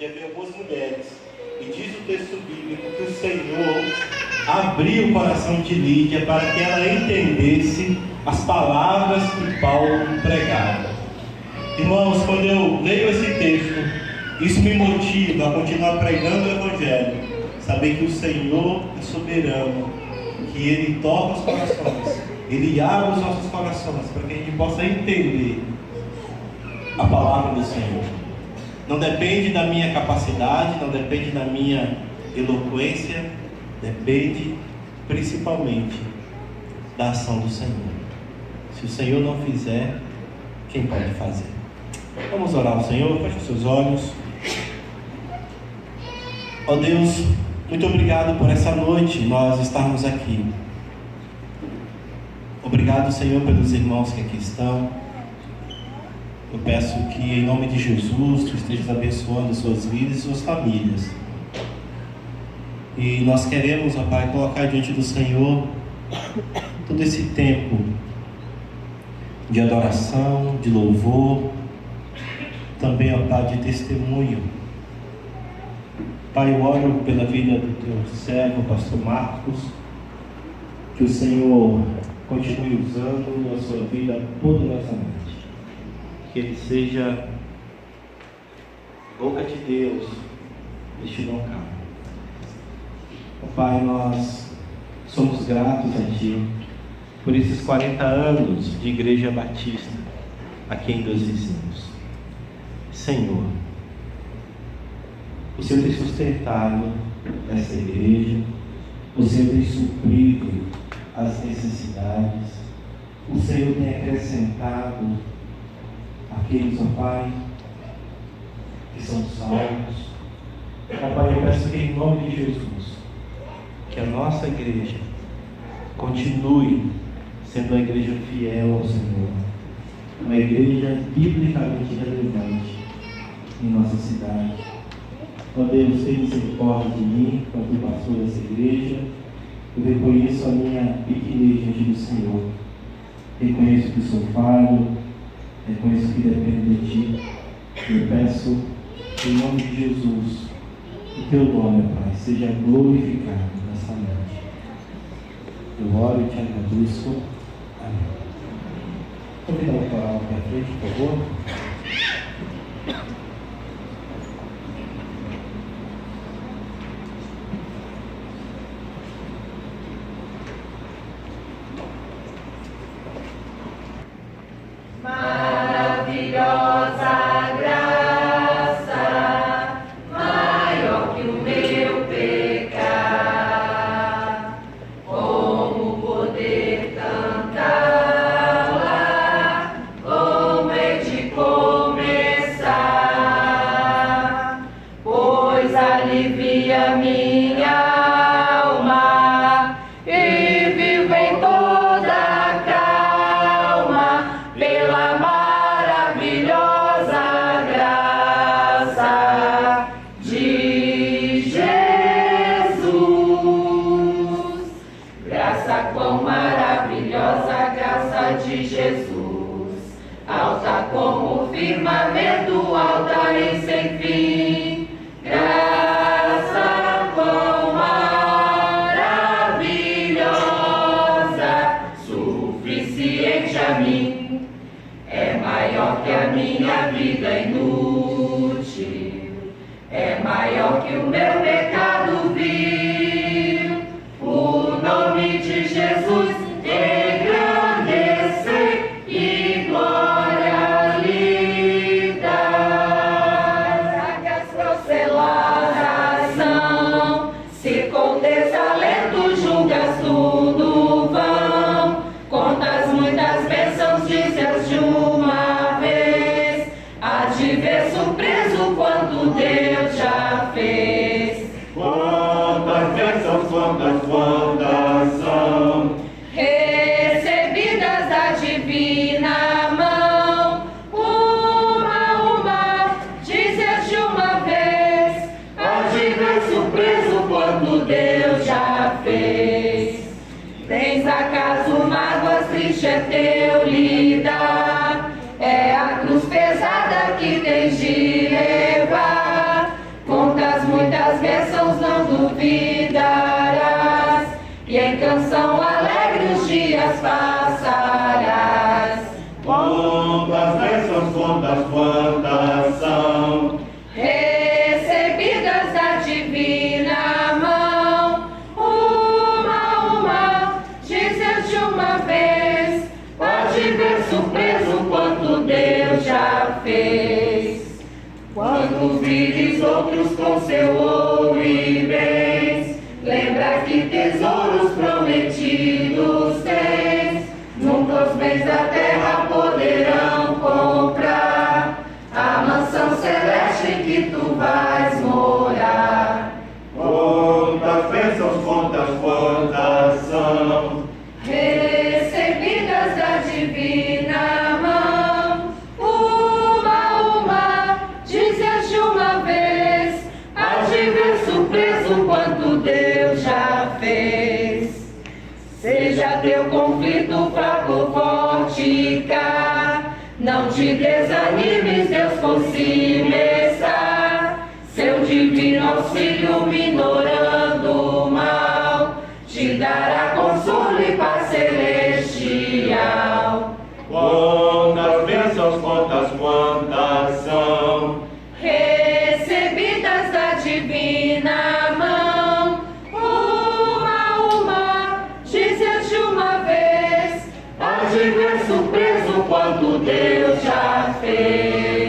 onde havia algumas mulheres. E diz o texto bíblico que o Senhor abriu o coração de Lídia para que ela entendesse as palavras que Paulo pregava. Irmãos, quando eu leio esse texto, isso me motiva a continuar pregando o Evangelho. Saber que o Senhor é soberano, que Ele toca os corações, Ele abre os nossos corações para que a gente possa entender a palavra do Senhor. Não depende da minha capacidade, não depende da minha eloquência, depende principalmente da ação do Senhor. Se o Senhor não fizer, quem pode fazer? Vamos orar ao Senhor, feche os seus olhos. Ó Deus, muito obrigado por essa noite nós estarmos aqui. Obrigado, Senhor, pelos irmãos que aqui estão. Eu peço que, em nome de Jesus, Tu estejas abençoando suas vidas e suas famílias. E nós queremos, ó Pai, colocar diante do Senhor todo esse tempo de adoração, de louvor, também, ó Pai, de testemunho. Pai, eu oro pela vida do Teu servo, Pastor Marcos, que o Senhor continue usando a sua vida poderosamente. Que ele seja boca de Deus neste local. Pai, nós somos gratos a Ti por esses 40 anos de Igreja Batista aqui em Dois Vizinhos. Senhor, o Senhor tem sustentado essa igreja, o Senhor tem suprido as necessidades, o Senhor tem acrescentado aqueles, ó Pai, que são salvos. Ó Pai, eu peço que, em nome de Jesus, que a nossa igreja continue sendo uma igreja fiel ao Senhor, uma igreja biblicamente relevante em nossa cidade. Ó Deus, tenha misericórdia de mim, quanto pastor dessa igreja. Eu reconheço a minha pequenez diante do Senhor. Reconheço que sou falho, reconheço que dependo de Ti. Eu peço, em nome de Jesus, o Teu nome, Pai, seja glorificado nessa noite. Eu oro e Te agradeço. Amém. Convidar o coral aqui à frente, por favor. Surpreso quanto Deus já fez. Quantas contas quantas são, recebidas da divina mão. Uma, dizes de uma vez, pode ver surpreso quanto Deus já fez. Quando vires outros com seu ouro e bens, lembra que tesouros prometidos tens. Nunca os bens da terra poderão comprar a mansão celeste em que tu vais morar. quantas bênçãos, quantas são, Recebidas da divina mão. Uma, dizes de uma vez, há de ver surpreso quanto Deus já fez. Seja teu conflito fraco ou forte cá, não te desanimes, Deus consigo está. Seu divino auxílio minorando o mal, te dará consolo e paz celestial. quantas bênçãos, quantas são, Recebidas da divina mão. Uma, dizes de uma vez, há de ver surpreso quanto Deus já fez.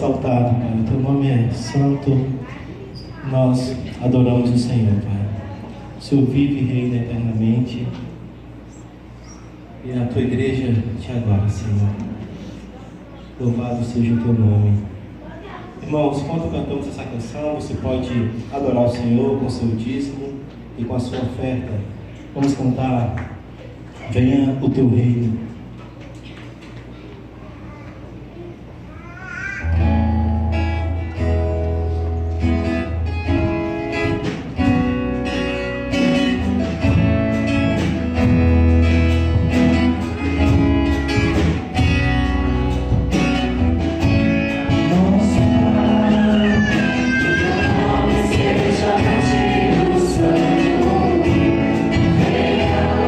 exaltado, Pai. O Teu nome é santo. Nós adoramos o Senhor, Pai. O Senhor vive e reina eternamente. E a Tua igreja te adora, Senhor. Louvado seja o Teu nome. Irmãos, quando cantamos essa canção, você pode adorar o Senhor com o seu dízimo e com a sua oferta. Vamos cantar: venha o Teu reino. Seja contigo, Santo, venha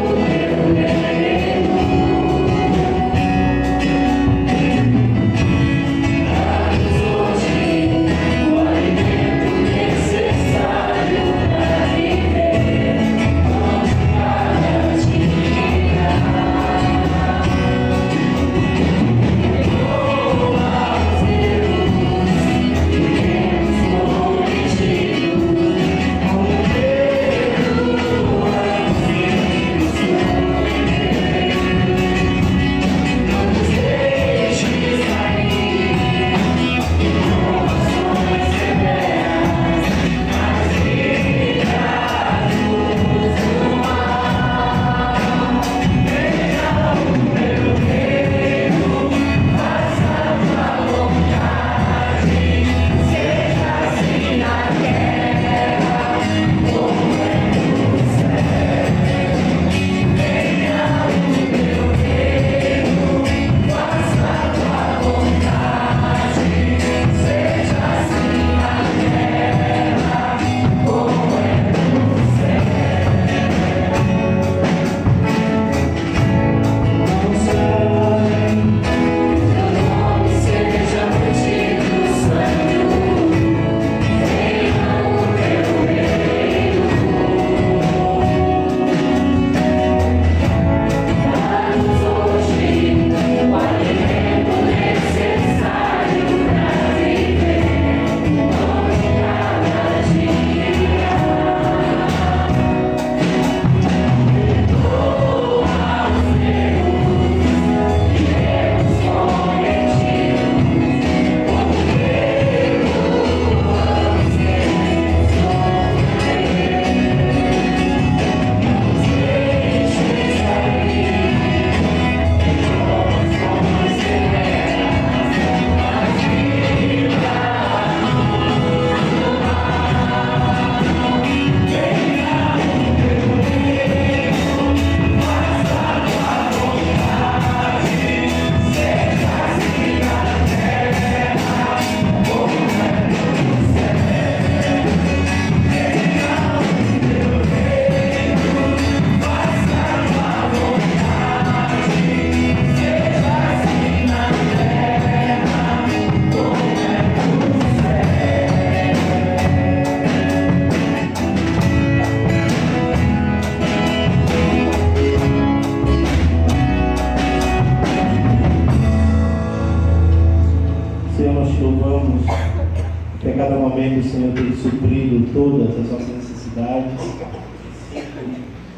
momento o Senhor tem suprido todas as nossas necessidades.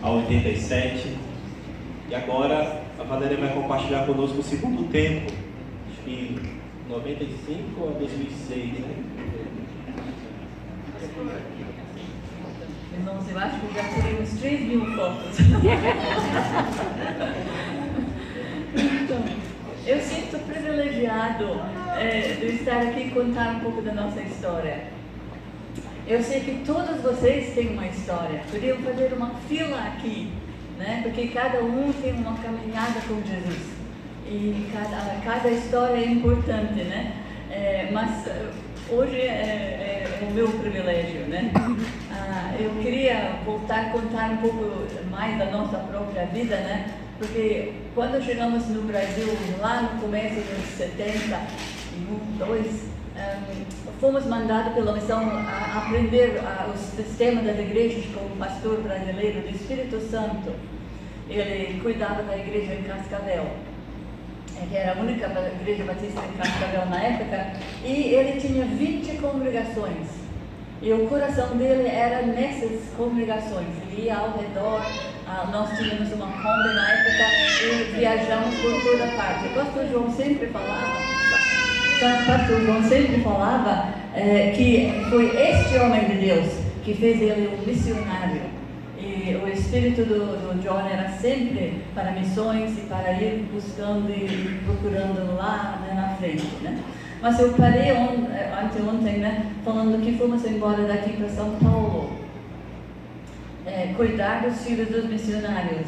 A 87. E agora a Valéria vai compartilhar conosco o segundo tempo, de 95 a 2006, né? Irmãos, eu acho que já tiramos 3.000 fotos. Então, eu sinto privilegiado de estar aqui e contar um pouco da nossa história. Eu sei que todos vocês têm uma história. Podiam fazer uma fila aqui, né? Porque cada um tem uma caminhada com Jesus. E cada história é importante, né? Mas hoje é o meu privilégio, né? Eu queria voltar a contar um pouco mais da nossa própria vida, né? Porque quando chegamos no Brasil, lá no começo dos 71, 2, fomos mandados pela missão a aprender o sistema das igrejas com um pastor brasileiro do Espírito Santo. Ele cuidava da igreja em Cascavel, que era a única igreja batista em Cascavel na época, e ele tinha 20 congregações. E o coração dele era nessas congregações. Ele ia ao redor, nós tínhamos uma Kombi na época e viajamos por toda parte. O pastor João sempre falava que foi este homem de Deus que fez ele um missionário. E o espírito do John era sempre para missões e para ir buscando e procurando lá, né, na frente, né? Mas eu parei anteontem, né, falando que fomos embora daqui para São Paulo, cuidar dos filhos dos missionários.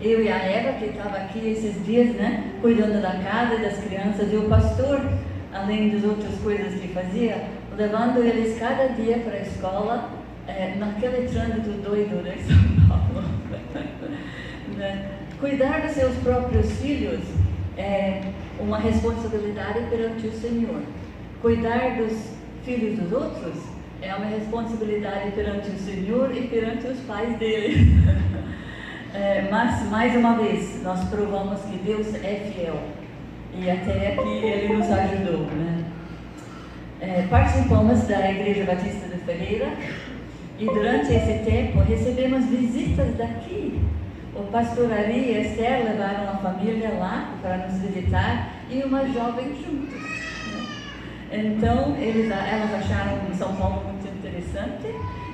Eu e a Eva, que estava aqui esses dias, né, cuidando da casa e das crianças, e o pastor, além das outras coisas que fazia, levando eles cada dia para a escola, naquele trânsito doido de São Paulo. Né? Cuidar dos seus próprios filhos é uma responsabilidade perante o Senhor. Cuidar dos filhos dos outros é uma responsabilidade perante o Senhor e perante os pais deles. Mas, mais uma vez, nós provamos que Deus é fiel. E até aqui Ele nos ajudou, né? Participamos da Igreja Batista de Ferreira e durante esse tempo recebemos visitas daqui. O pastor Ari e Esther levaram a família lá para nos visitar e uma jovem juntos, né? Então, elas acharam São Paulo muito interessante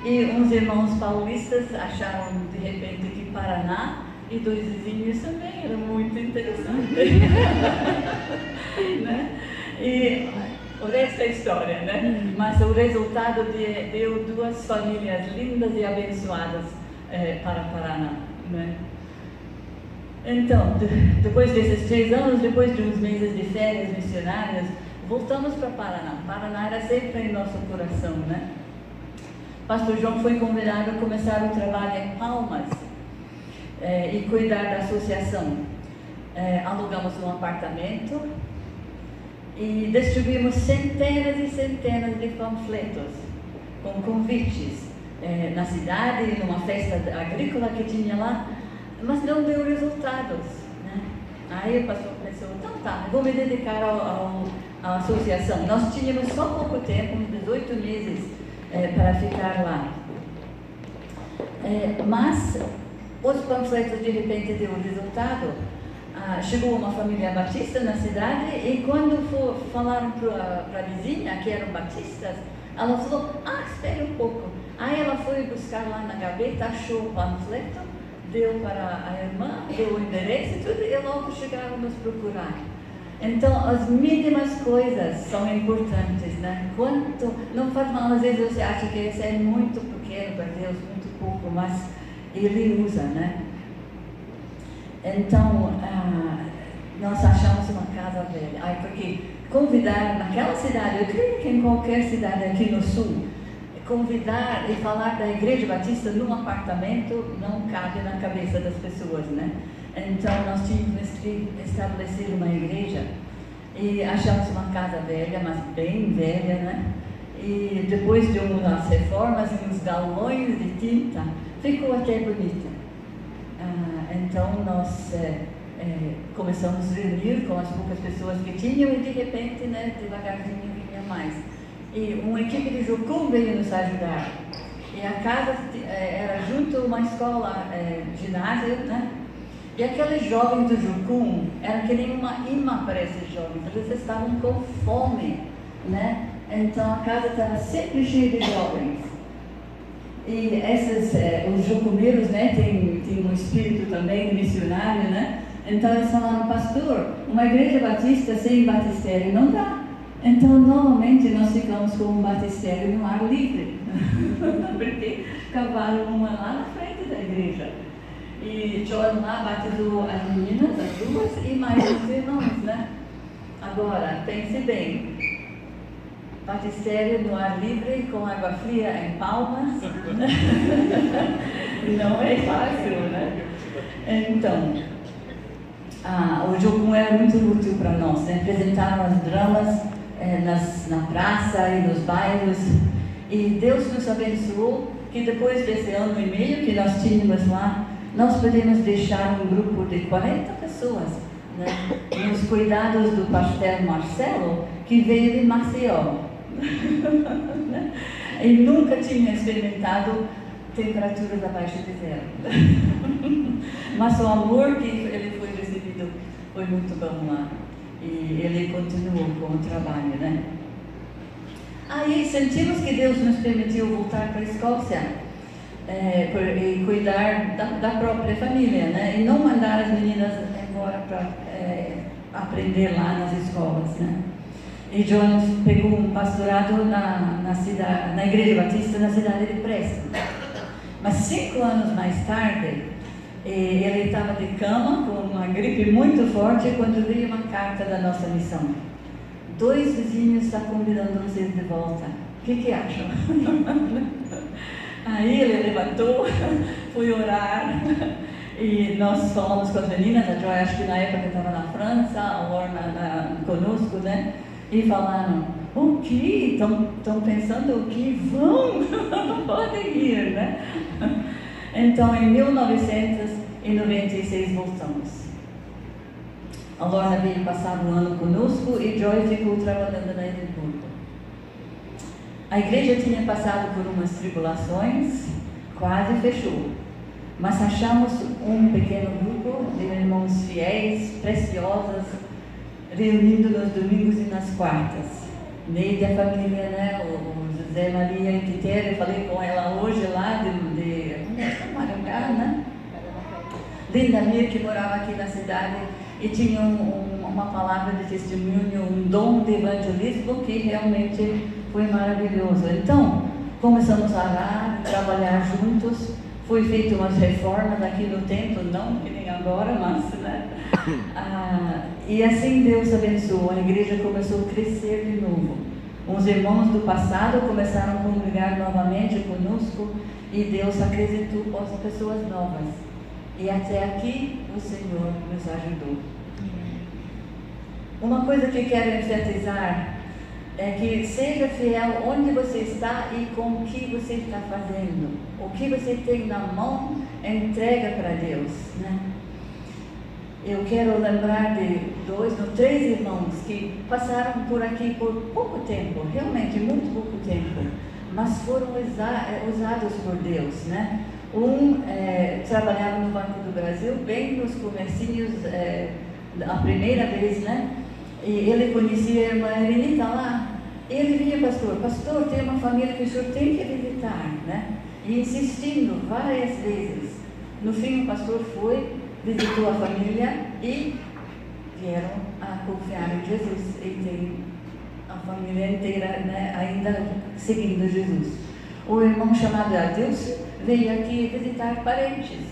e uns irmãos paulistas acharam de repente que Paraná e 2 vizinhos também era muito interessante. Né? E o resto é história, né? Mas o resultado deu 2 famílias lindas e abençoadas para Paraná, né? Então, depois desses 3 anos, depois de uns meses de férias missionárias, voltamos para Paraná. Paraná era sempre em nosso coração, né? Pastor João foi convidado a começar o trabalho em Palmas e cuidar da associação. Alugamos um apartamento e distribuímos centenas e centenas de panfletos com convites na cidade, numa festa agrícola que tinha lá, mas não deu resultados, né? Aí o pastor pensou, então tá, vou me dedicar à associação. Nós tínhamos só pouco tempo, uns 18 meses para ficar lá. Mas os panfletos de repente deu resultado. Chegou uma família batista na cidade e quando falaram para a vizinha que eram batistas, ela falou, espere um pouco. Aí ela foi buscar lá na gaveta, achou o panfleto, deu para a irmã, deu o endereço e tudo, e logo chegaram a nos procurar. Então, as mínimas coisas são importantes, né? Não faz mal, às vezes você acha que isso é muito pequeno para Deus, muito pouco, mas Ele usa, né? Então, nós achamos uma casa velha. Porque convidar naquela cidade, eu creio que em qualquer cidade aqui no sul, convidar e falar da Igreja Batista num apartamento não cabe na cabeça das pessoas, né? Então, nós tínhamos que estabelecer uma igreja e achamos uma casa velha, mas bem velha, né? E depois de umas reformas e uns galões de tinta, ficou até bonita. Então, nós começamos a reunir com as poucas pessoas que tinham e, de repente, né, devagarzinho vinha mais. e uma equipe de Jucum veio nos ajudar. E a casa era junto a uma escola, ginásio, né? E aqueles jovens do Jucum eram que nem uma imã para esses jovens, eles estavam com fome, né? Então a casa estava sempre cheia de jovens. E os jucumeiros, né, tem um espírito também de missionário, né? Então eles falaram, pastor, uma igreja batista sem batistério não dá. Então normalmente nós ficamos com um batistério no ar livre, porque cavaram uma lá na frente da igreja. E John lá batizou as meninas, as duas, e mais os irmãos, né? Agora, pense bem, batistério no ar livre, com água fria em Palmas, não é fácil, né? Então, o Jucum era muito útil para nós, né? Apresentaram as dramas na praça e nos bairros, e Deus nos abençoou que depois desse ano e meio que nós tínhamos lá, nós podemos deixar um grupo de 40 pessoas, né, nos cuidados do pastor Marcelo, que veio de Maceió. Ele nunca tinha experimentado temperaturas abaixo de zero. Mas o amor que ele foi recebido foi muito bom lá. E ele continuou com o trabalho, né? Aí sentimos que Deus nos permitiu voltar para a Escócia e cuidar da própria família, né? E não mandar as meninas embora para aprender lá nas escolas, né? E John pegou um pastorado na Igreja Batista na cidade de Preston. Mas 5 anos mais tarde, ele estava de cama com uma gripe muito forte quando veio uma carta da nossa missão. 2 vizinhos estão convidando vocês de volta. O que acham? Aí ele levantou, foi orar, e nós falamos com as meninas, a Joy acho que na época estava na França, a Lorna conosco, né? E falaram, o que? Estão pensando o que? Vão, podem ir, né? Então, em 1996 voltamos. A Lorna veio passar um ano conosco e Joy ficou trabalhando na Edimburgo. A igreja tinha passado por umas tribulações, quase fechou. Mas achamos um pequeno grupo de irmãos fiéis, preciosos, reunindo nos domingos e nas quartas. Neide, a família, né? O José Maria e Quitéria, eu falei com ela hoje lá de Maringá, né? Linda Mir, que morava aqui na cidade e tinha uma palavra de testemunho, um dom de evangelismo que realmente foi maravilhoso. Então, começamos a orar, trabalhar juntos. Foi feita umas reformas aqui no templo, não que nem agora, mas, né? E assim Deus abençoou, a igreja começou a crescer de novo. Os irmãos do passado começaram a congregar novamente conosco e Deus acrescentou as pessoas novas. E até aqui o Senhor nos ajudou. Uma coisa que quero enfatizar é que seja fiel onde você está e com o que você está fazendo. O que você tem na mão, entrega para Deus, né? Eu quero lembrar de 3 irmãos que passaram por aqui por pouco tempo, realmente muito pouco tempo, mas foram usados por Deus, né? Um trabalhava no Banco do Brasil, bem nos comercinhos, a primeira vez, né? E ele conhecia a irmã Erenita lá. Ele vinha, pastor, tem uma família que o senhor tem que visitar, né? E insistindo várias vezes. No fim, o pastor foi, visitou a família e vieram a confiar em Jesus. E tem a família inteira, né, ainda seguindo Jesus. O irmão chamado Adilson veio aqui visitar parentes,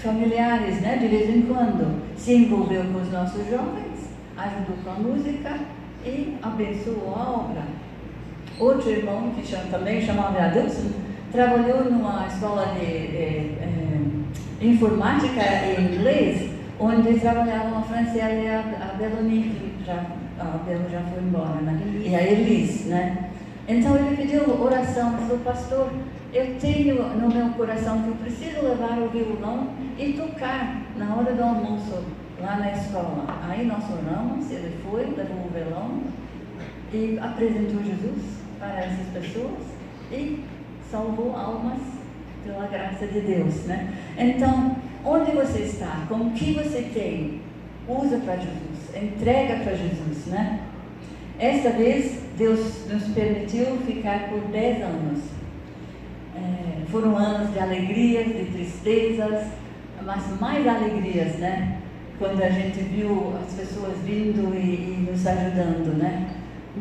familiares, né, de vez em quando. Se envolveu com os nossos jovens, ajudou com a música e abençoou a obra. Outro irmão, que também chamava Adilson, trabalhou numa escola de informática em inglês, onde trabalhavam a Franciela e a Beloni, que a Belo já foi embora, né? E a Elis, né? Então ele pediu oração, falou, pastor, eu tenho no meu coração que eu preciso levar o violão e tocar na hora do almoço lá na escola. Aí nós oramos, ele foi, levou o violão e apresentou Jesus para essas pessoas e salvou almas pela graça de Deus, né? Então, onde você está, com o que você tem, usa para Jesus, entrega para Jesus, né? Esta vez, Deus nos permitiu ficar por 10 anos. Foram anos de alegrias, de tristezas, mas mais alegrias, né? Quando a gente viu as pessoas vindo e nos ajudando, né?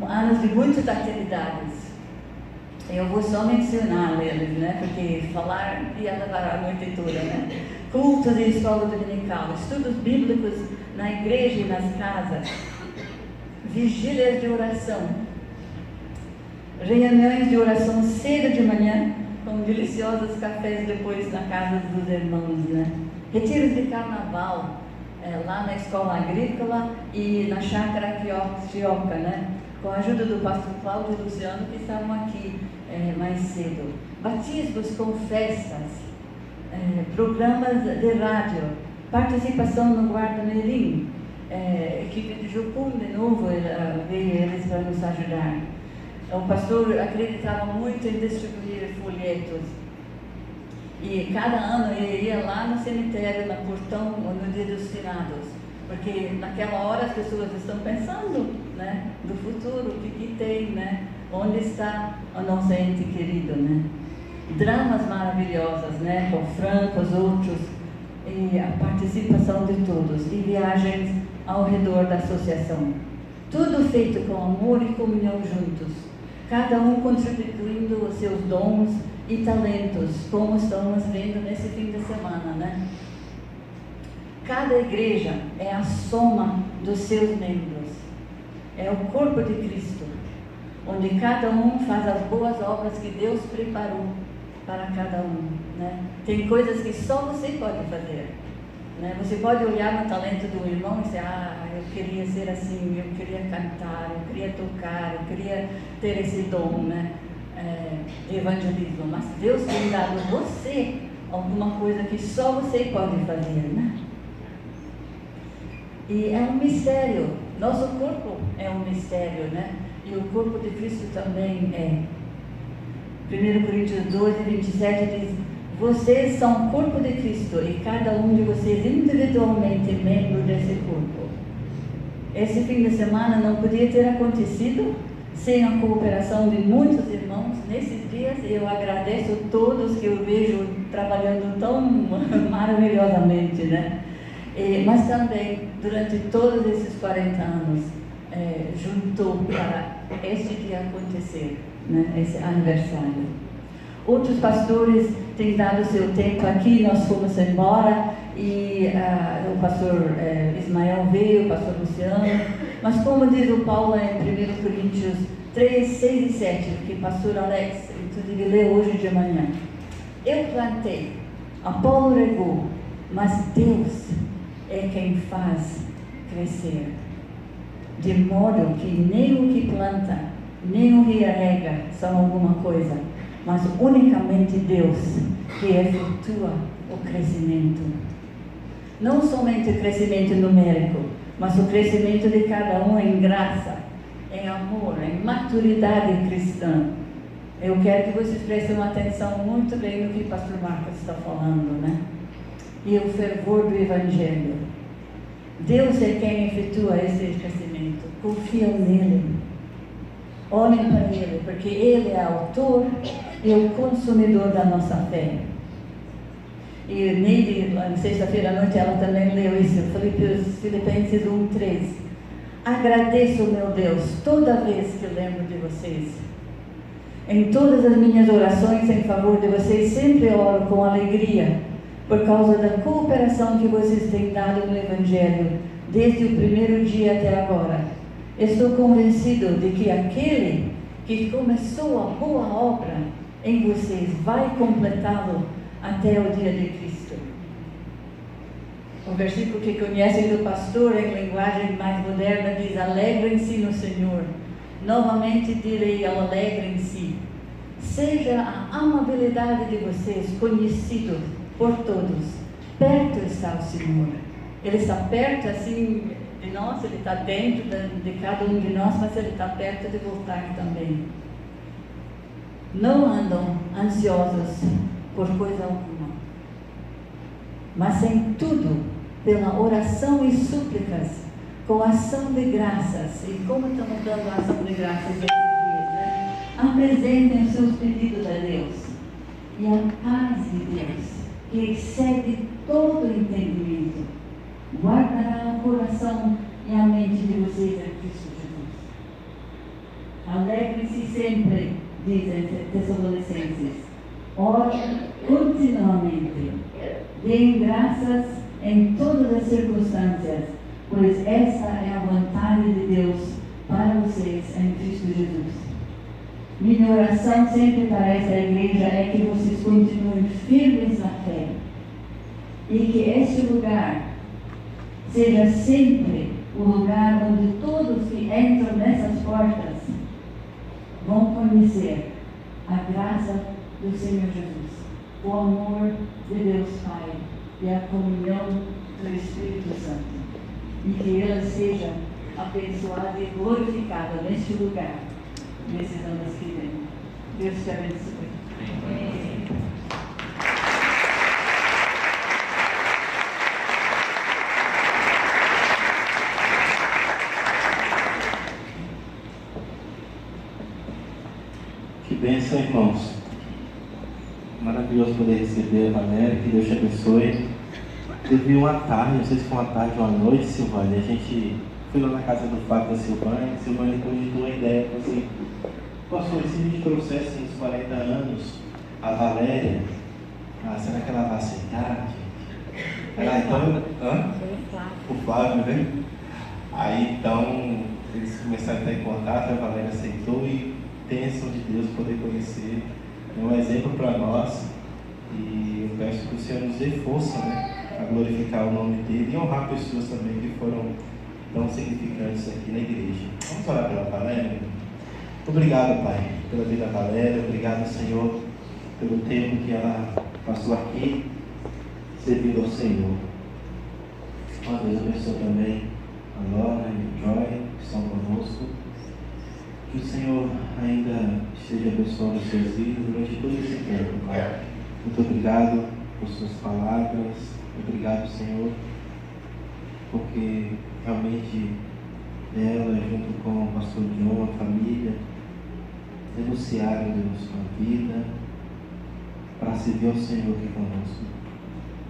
Anos de muitas atividades. Eu vou só mencionar eles, né? Porque falar ia levar a noite toda, né? Cultos de escola dominical, estudos bíblicos na igreja e nas casas, vigílias de oração, reuniões de oração cedo de manhã, com deliciosos cafés depois na casa dos irmãos, né? Retiros de carnaval, lá na escola agrícola e na chácara Quioca, né? Com a ajuda do pastor Cláudio e Luciano, que estavam aqui mais cedo. Batismos com festas, programas de rádio, participação no Guarda-Mirim, equipe de Jucum de novo veio eles para nos ajudar. O pastor acreditava muito em distribuir folhetos. E cada ano ele ia lá no cemitério, no portão, no dia dos finados. Porque naquela hora as pessoas estão pensando, né, do futuro, o que tem, né? Onde está o nosso ente querido, né? Dramas maravilhosas, né? Com Franco, os outros, e a participação de todos, e viagens ao redor da associação. Tudo feito com amor e comunhão juntos. Cada um contribuindo os seus dons e talentos, como estamos vendo nesse fim de semana, né? Cada igreja é a soma dos seus membros. É o corpo de Cristo, onde cada um faz as boas obras que Deus preparou para cada um, né? Tem coisas que só você pode fazer, né? Você pode olhar no talento do irmão e dizer, eu queria ser assim, eu queria cantar, eu queria tocar, eu queria ter esse dom, né? De evangelismo, mas Deus tem dado a você alguma coisa que só você pode fazer, né? E é um mistério, nosso corpo é um mistério, né? E o corpo de Cristo também é. 1 Coríntios 12, 27 diz, vocês são o corpo de Cristo e cada um de vocês individualmente membro desse corpo. Esse fim de semana não podia ter acontecido sem a cooperação de muitos irmãos nesses dias. Eu agradeço a todos que eu vejo trabalhando tão maravilhosamente, né? Mas também, durante todos esses 40 anos, juntou para este dia acontecer, né? Esse aniversário. Outros pastores têm dado seu tempo aqui, nós fomos embora e o pastor Ismael veio, o pastor Luciano, mas como diz o Paulo em 1 Coríntios 3, 6 e 7, que pastor Alex, inclusive leu hoje de manhã, eu plantei, Apolo regou, mas Deus é quem faz crescer, de modo que nem o que planta, nem o que rega são alguma coisa, mas unicamente Deus que efetua o crescimento. Não somente o crescimento numérico, mas o crescimento de cada um em graça, em amor, em maturidade cristã. Eu quero que vocês prestem atenção muito bem no que o pastor Marcos está falando, né? E o fervor do Evangelho. Deus é quem efetua esse crescimento. Confiam nele. Olhem para ele, porque ele é autor e o consumidor da nossa fé. E Neide, na sexta-feira à noite, ela também leu isso, Filipenses 1:3. Agradeço, meu Deus, toda vez que lembro de vocês. Em todas as minhas orações em favor de vocês, sempre oro com alegria, por causa da cooperação que vocês têm dado no Evangelho, desde o primeiro dia até agora. Estou convencido de que aquele que começou a boa obra em vocês vai completá-lo até o dia de Cristo. O versículo que conhecem do pastor em linguagem mais moderna diz, alegrem-se no Senhor. Novamente direi, alegrem-se. Seja a amabilidade de vocês conhecido por todos. Perto está o Senhor. Ele está perto, assim, de nós, Ele está dentro de cada um de nós, mas Ele está perto de voltar também. Não andam ansiosos por coisa alguma, mas em tudo, pela oração e súplicas, com ação de graças. E como estamos dando ação de graças esses dias, né? Apresentem os seus pedidos a Deus. E a paz de Deus, que excede todo entendimento, guardará o coração e a mente de vocês em Cristo Jesus. Alegrem-se sempre, dizem Tessalonicenses. Orem continuamente. Deem graças em todas as circunstâncias, pois esta é a vontade de Deus para vocês em Cristo Jesus. Minha oração sempre para esta igreja é que vocês continuem firmes na fé e que este lugar seja sempre o lugar onde todos que entram nessas portas vão conhecer a graça do Senhor Jesus, o amor de Deus Pai e a comunhão do Espírito Santo, e que Ele seja abençoado e glorificado neste lugar, nesses anos que vêm. Deus te abençoe. Amém. Que bênção, irmãos. Maravilhoso poder receber a Valéria, que Deus te abençoe. Teve uma tarde, não sei se foi uma tarde ou uma noite, Silvânia, a gente foi lá na casa do Fábio da Silvânia cogitou a ideia, assim, pastor, se a gente trouxesse uns 40 anos a Valéria, será que ela vai aceitar, gente? Então, o Flávio, né? Aí então, eles começaram a estar em contato, a Valéria aceitou e bênção de Deus poder conhecer. É um exemplo para nós e eu peço que o Senhor nos dê força, né, a glorificar o nome dele e honrar pessoas também que foram tão significantes aqui na igreja. Vamos orar pela Valéria? Obrigado, Pai, pela vida da Valéria. Obrigado, Senhor, pelo tempo que ela passou aqui servindo ao Senhor. Ó Deus, abençoe também a Lora e o Joy que estão conosco. Que o Senhor ainda esteja abençoando os seus vidas durante todo esse tempo, Pai. Muito obrigado por suas palavras. Obrigado, Senhor, porque realmente ela, junto com o pastor John, a família, denunciaram, Deus, sua vida para servir ao Senhor aqui conosco.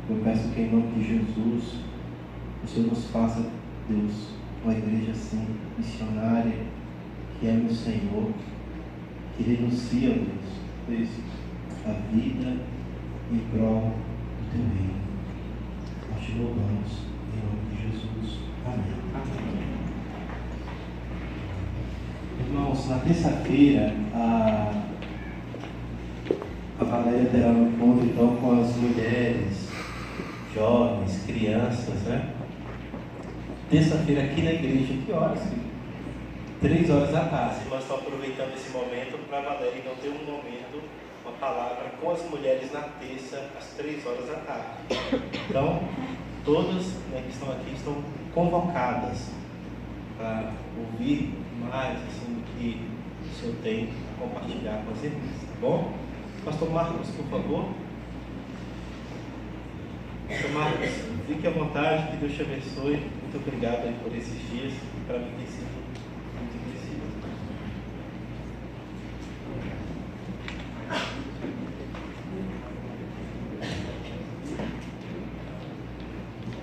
Eu peço que, em nome de Jesus, o Senhor nos faça, Deus, uma igreja assim, missionária, que ama o Senhor, que renuncia, Deus, a vida em prol do teu reino. Nós te louvamos em nome de Jesus. Amém. Irmãos, na terça-feira a Valéria terá um encontro então com as mulheres, jovens, crianças, né? Terça-feira aqui na igreja, que horas? 3 horas da tarde. Nós estamos aproveitando esse momento para a Valéria então ter um momento, uma palavra com as mulheres na terça, às 3 horas da tarde. Então, todas, né, que estão aqui estão convocadas para ouvir mais assim, do que o Senhor tem a compartilhar com as irmãs, tá bom? Pastor Marcos, por favor. Pastor Marcos, fique à vontade, que Deus te abençoe. Muito obrigado aí por esses dias, para mim tem sido muito precioso.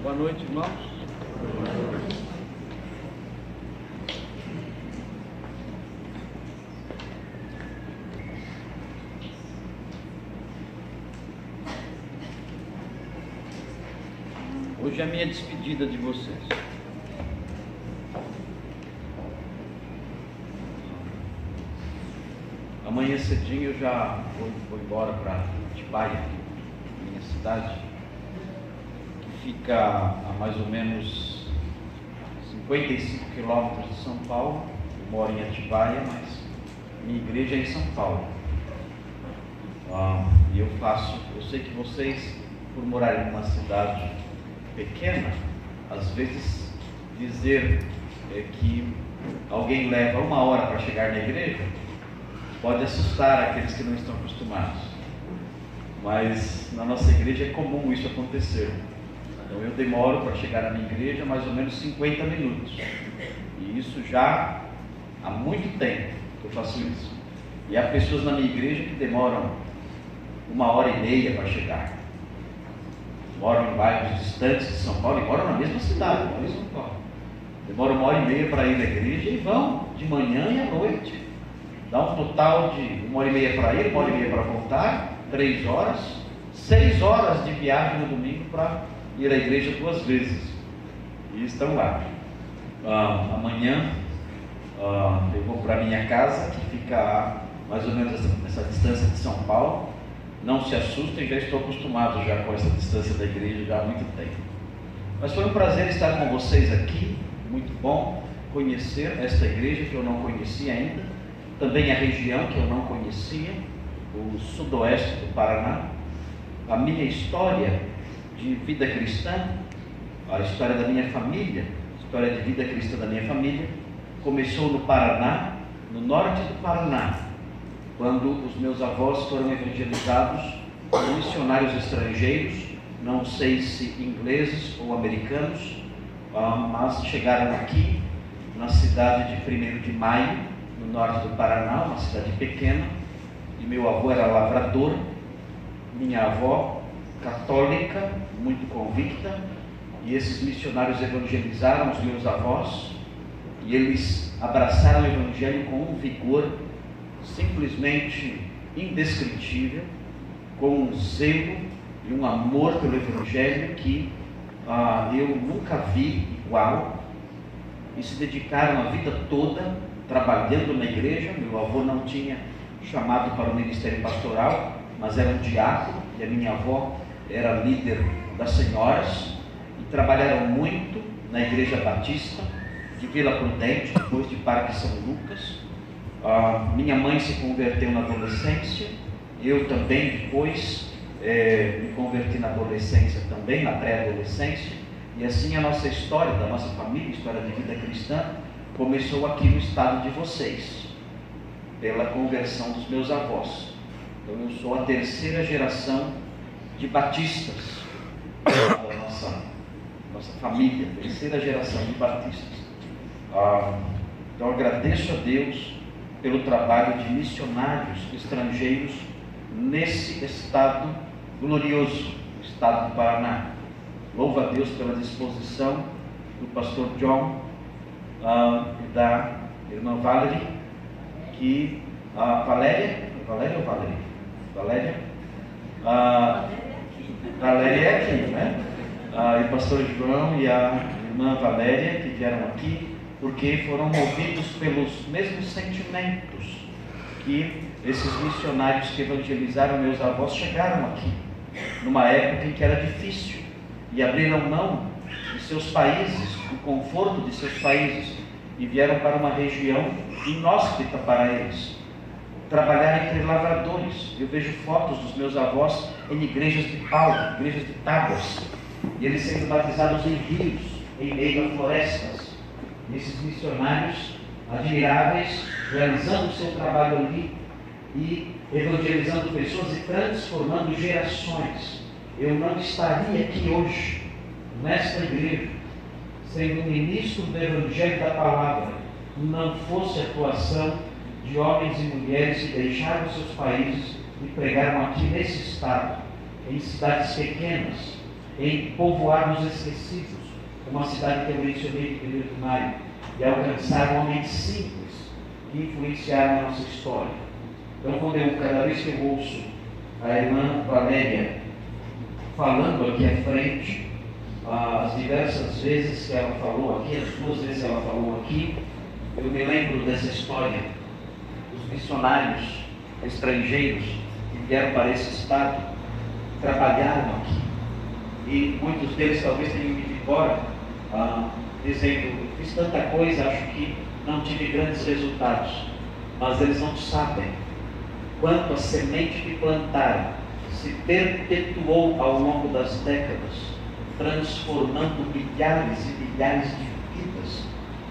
Boa noite, irmãos. Hoje é a minha despedida de vocês. Amanhã cedinho eu já vou embora para Atibaia, minha cidade, que fica a mais ou menos 55 quilômetros de São Paulo. Eu moro em Atibaia, mas minha igreja é em São Paulo. E eu sei que vocês, por morarem numa cidade pequena, às vezes dizer que alguém leva 1 hora para chegar na igreja pode assustar aqueles que não estão acostumados, mas na nossa igreja é comum isso acontecer. Então eu demoro para chegar na minha igreja mais ou menos 50 minutos, e isso já há muito tempo que eu faço isso. E há pessoas na minha igreja que demoram 1h30 para chegar, moram em bairros distantes de São Paulo e moram na mesma cidade, moram em São Paulo. Demoram 1h30 para ir na igreja e vão de manhã e à noite. Dá um total de 1h30 para ir, 1h30 para voltar, 3 horas, 6 horas de viagem no domingo para ir à igreja 2 vezes. E estão lá. Amanhã eu vou para a minha casa, que fica a mais ou menos essa distância de São Paulo. Não se assustem, já estou acostumado já com essa distância da igreja já há muito tempo. Mas foi um prazer estar com vocês aqui, muito bom conhecer esta igreja que eu não conhecia ainda, também a região que eu não conhecia, o sudoeste do Paraná. A minha história de vida cristã, a história da minha família, a história de vida cristã da minha família, começou no Paraná, no norte do Paraná, quando os meus avós foram evangelizados por missionários estrangeiros, não sei se ingleses ou americanos, mas chegaram aqui na cidade de 1º de Maio, no norte do Paraná, uma cidade pequena, e meu avô era lavrador, minha avó católica, muito convicta, e esses missionários evangelizaram os meus avós, e eles abraçaram o evangelho com um vigor simplesmente indescritível, com um zelo e um amor pelo evangelho que eu nunca vi igual, e se dedicaram a vida toda trabalhando na igreja. Meu avô não tinha chamado para o ministério pastoral, mas era um diácono, e a minha avó era líder das senhoras, e trabalharam muito na igreja batista de Vila Prudente, depois de Parque São Lucas. Minha mãe se converteu na adolescência, eu também depois me converti na adolescência também, na pré-adolescência, e assim a nossa história, da nossa família, a história de vida cristã, começou aqui no estado de vocês, pela conversão dos meus avós. Então eu sou a 3ª geração de batistas da nossa família, 3ª geração de batistas. Então agradeço a Deus pelo trabalho de missionários estrangeiros nesse estado glorioso, o estado do Paraná. Louvo a Deus pela disposição do pastor John e da irmã Valerie, que Valéria ou Valerie? Valéria é aqui, né? E o pastor João e a irmã Valéria, que vieram aqui porque foram movidos pelos mesmos sentimentos que esses missionários que evangelizaram meus avós chegaram aqui, numa época em que era difícil, e abriram mão de seus países, do conforto de seus países, e vieram para uma região inóspita para eles, trabalhar entre lavradores. Eu vejo fotos dos meus avós em igrejas de pau, igrejas de tábuas, e eles sendo batizados em rios, em meio a florestas. E esses missionários admiráveis, realizando o seu trabalho ali e evangelizando pessoas e transformando gerações. Eu não estaria aqui hoje, nesta igreja, sendo ministro do Evangelho da Palavra, não fosse a atuação de homens e mulheres que deixaram seus países e pregaram aqui nesse estado, em cidades pequenas, em povoados esquecidos, uma cidade que eu mencionei de 1º de Maio, e alcançaram homens simples que influenciaram a nossa história. Então, cada vez que eu ouço a irmã Valéria falando aqui à frente, as diversas vezes que ela falou aqui, as 2 vezes que ela falou aqui, eu me lembro dessa história dos missionários estrangeiros que vieram para esse estado, trabalharam aqui, e muitos deles talvez tenham ido embora, dizendo: fiz tanta coisa, acho que não tive grandes resultados. Mas eles não sabem quanto a semente que plantaram se perpetuou ao longo das décadas, transformando milhares e milhares de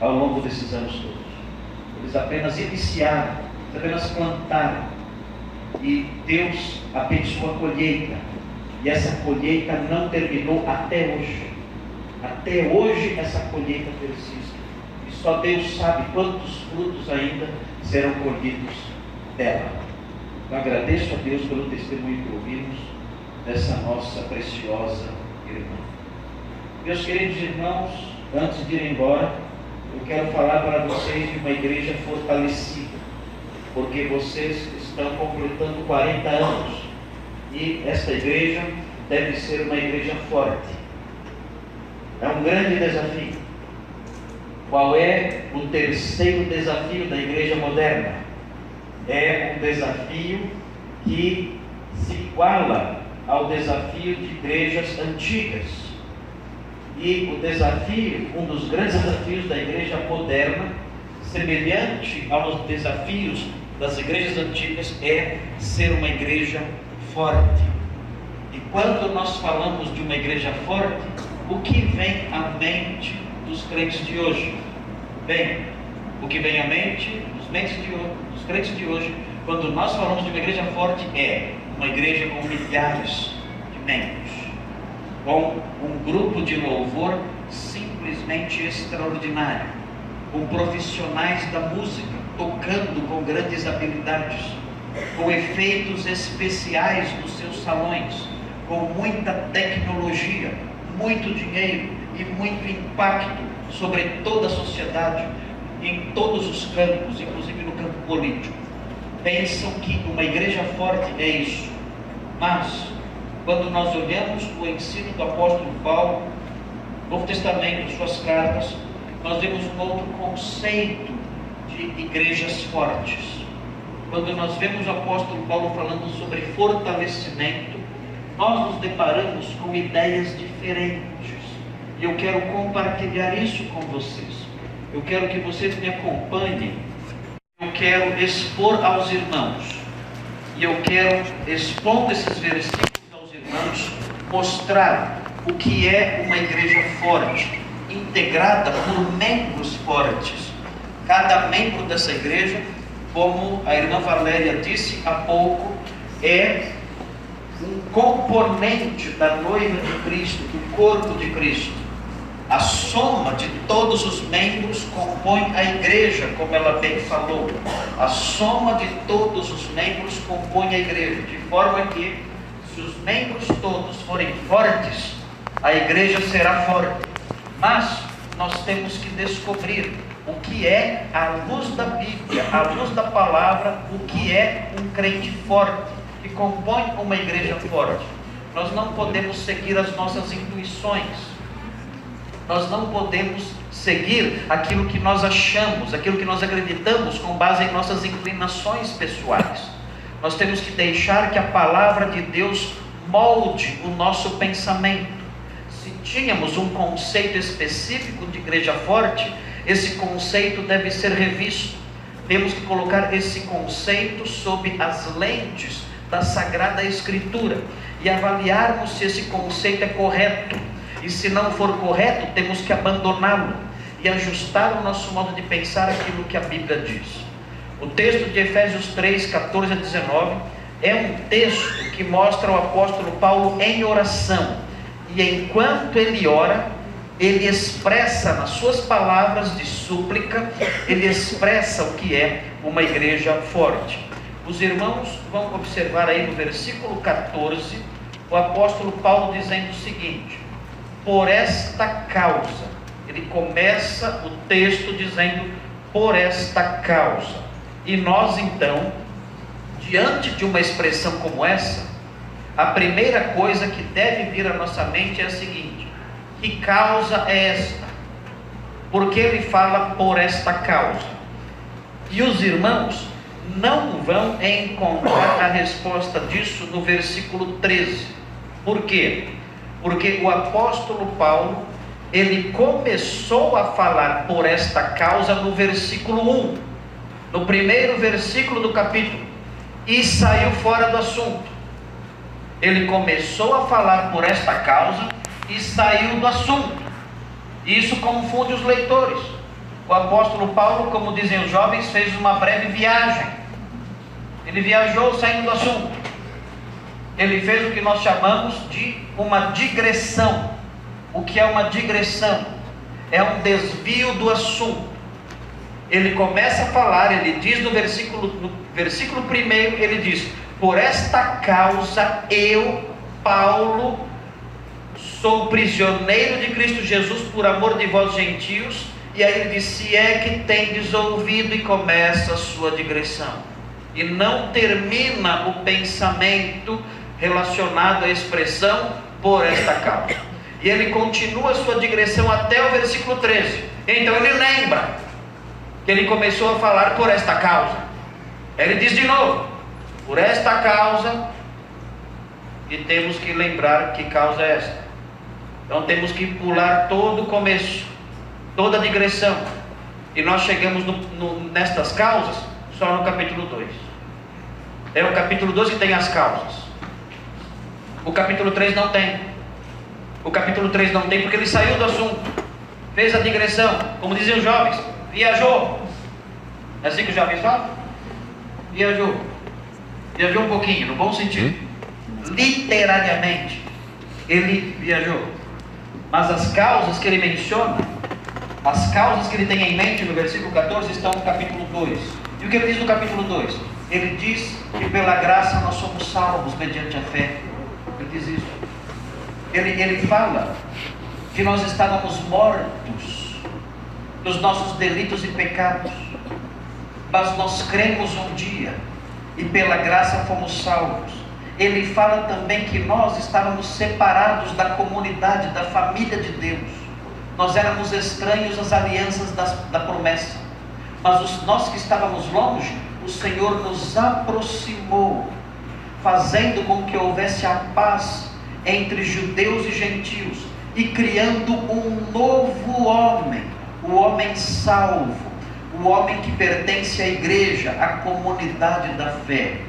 ao longo desses anos todos. Eles apenas iniciaram, eles apenas plantaram. E Deus abençoou a colheita. E essa colheita não terminou até hoje. Até hoje essa colheita persiste. E só Deus sabe quantos frutos ainda serão colhidos dela. Eu agradeço a Deus pelo testemunho que ouvimos dessa nossa preciosa irmã. Meus queridos irmãos, antes de ir embora, eu quero falar para vocês de uma igreja fortalecida, porque vocês estão completando 40 anos e esta igreja deve ser uma igreja forte. É um grande desafio. Qual é o terceiro desafio da igreja moderna? É um desafio que se iguala ao desafio de igrejas antigas. E o desafio, um dos grandes desafios da igreja moderna, semelhante aos desafios das igrejas antigas, é ser uma igreja forte. E quando nós falamos de uma igreja forte, o que vem à mente dos crentes de hoje? Bem, o que vem à mente dos crentes de hoje, quando nós falamos de uma igreja forte, é uma igreja com milhares de membros, com um grupo de louvor simplesmente extraordinário, com profissionais da música tocando com grandes habilidades, com efeitos especiais nos seus salões, com muita tecnologia, muito dinheiro e muito impacto sobre toda a sociedade, em todos os campos, inclusive no campo político. Pensam que uma igreja forte é isso, mas quando nós olhamos o ensino do apóstolo Paulo, Novo Testamento, suas cartas, nós vemos um outro conceito de igrejas fortes. Quando nós vemos o apóstolo Paulo falando sobre fortalecimento, nós nos deparamos com ideias diferentes. E eu quero compartilhar isso com vocês. Eu quero que vocês me acompanhem. Eu quero expor aos irmãos. E eu quero, expondo esses versículos aos irmãos, mostrar o que é uma igreja forte, integrada por membros fortes. Cada membro dessa igreja, como a irmã Valéria disse há pouco, é um componente da noiva de Cristo, do corpo de Cristo. A soma de todos os membros compõe a igreja, como ela bem falou. A soma de todos os membros compõe a igreja, de forma que, se os membros todos forem fortes, a igreja será forte. Mas nós temos que descobrir o que é, à luz da Bíblia, à luz da palavra, o que é um crente forte, que compõe uma igreja forte. Nós não podemos seguir as nossas intuições. Nós não podemos seguir aquilo que nós achamos, aquilo que nós acreditamos com base em nossas inclinações pessoais. Nós temos que deixar que a palavra de Deus molde o nosso pensamento. Se tínhamos um conceito específico de igreja forte, esse conceito deve ser revisto. Temos que colocar esse conceito sob as lentes da Sagrada Escritura e avaliarmos se esse conceito é correto. E se não for correto, temos que abandoná-lo e ajustar o nosso modo de pensar àquilo que a Bíblia diz. O texto de Efésios 3, 14 a 19 é um texto que mostra o apóstolo Paulo em oração. E enquanto ele ora, ele expressa nas suas palavras de súplica, ele expressa o que é uma igreja forte. Os irmãos vão observar aí no versículo 14, o apóstolo Paulo dizendo o seguinte: por esta causa. Ele começa o texto dizendo por esta causa. E nós então, diante de uma expressão como essa, a primeira coisa que deve vir à nossa mente é a seguinte: que causa é esta? Porque ele fala por esta causa. E os irmãos não vão encontrar a resposta disso no versículo 13. Por quê? Porque o apóstolo Paulo, ele começou a falar por esta causa no versículo 1, no primeiro versículo do capítulo, e saiu fora do assunto. Ele começou a falar por esta causa e saiu do assunto. Isso confunde os leitores. o apóstolo Paulo, como dizem os jovens, fez uma breve viagem. Ele viajou saindo do assunto. Ele fez o que nós chamamos de uma digressão. O que é uma digressão? É um desvio do assunto. Ele começa a falar, ele diz no versículo 1, ele diz: por esta causa eu, Paulo, sou prisioneiro de Cristo Jesus por amor de vós gentios. E aí ele diz: se é que tendes ouvido, e começa a sua digressão. E não termina o pensamento relacionado à expressão por esta causa. E ele continua a sua digressão até o versículo 13. Então ele lembra que ele começou a falar por esta causa. Ele diz de novo: por esta causa. E temos que lembrar que causa é esta. Então temos que pular todo o começo, toda a digressão. E nós chegamos nestas causas só no capítulo 2. É o capítulo 2 que tem as causas. O capítulo 3 não tem. O capítulo 3 não tem porque ele saiu do assunto, fez a digressão, como diziam os jovens, viajou. É assim que os jovens falam? Viajou um pouquinho, no bom sentido. Literariamente, ele viajou. Mas as causas que ele menciona, as causas que ele tem em mente no versículo 14 estão no capítulo 2. E o que ele diz no capítulo 2? Ele diz que pela graça nós somos salvos mediante a fé. Ele diz isso. Ele fala que nós estávamos mortos dos nossos delitos e pecados, mas nós cremos um dia e pela graça fomos salvos. Ele fala também que nós estávamos separados da comunidade, da família de Deus. Nós éramos estranhos às alianças da promessa, mas nós que estávamos longe, o Senhor nos aproximou, fazendo com que houvesse a paz entre judeus e gentios, e criando um novo homem, o homem salvo, o homem que pertence à igreja, à comunidade da fé.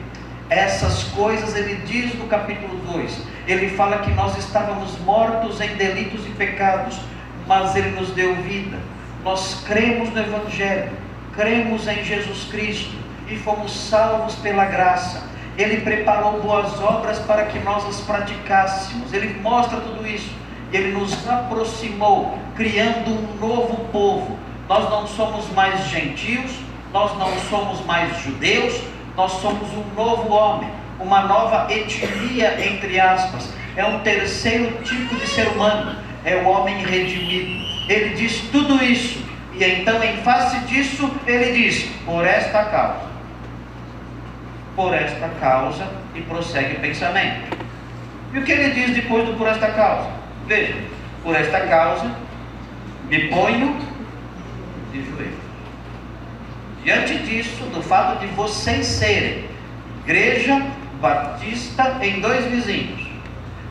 Essas coisas ele diz no capítulo 2, ele fala que nós estávamos mortos em delitos e pecados, mas ele nos deu vida. Nós cremos no Evangelho, cremos em Jesus Cristo e fomos salvos pela graça. Ele preparou boas obras para que nós as praticássemos. Ele mostra tudo isso. Ele nos aproximou, criando um novo povo. Nós não somos mais gentios, nós não somos mais judeus, nós somos um novo homem, uma nova etnia, entre aspas. É um terceiro tipo de ser humano, é o homem redimido. Ele diz tudo isso, e então em face disso, ele diz: por esta causa. Por esta causa, e prossegue o pensamento. E o que ele diz depois do por esta causa? Veja: por esta causa me ponho de joelhos. Diante disso, do fato de vocês serem Igreja Batista em Dois Vizinhos,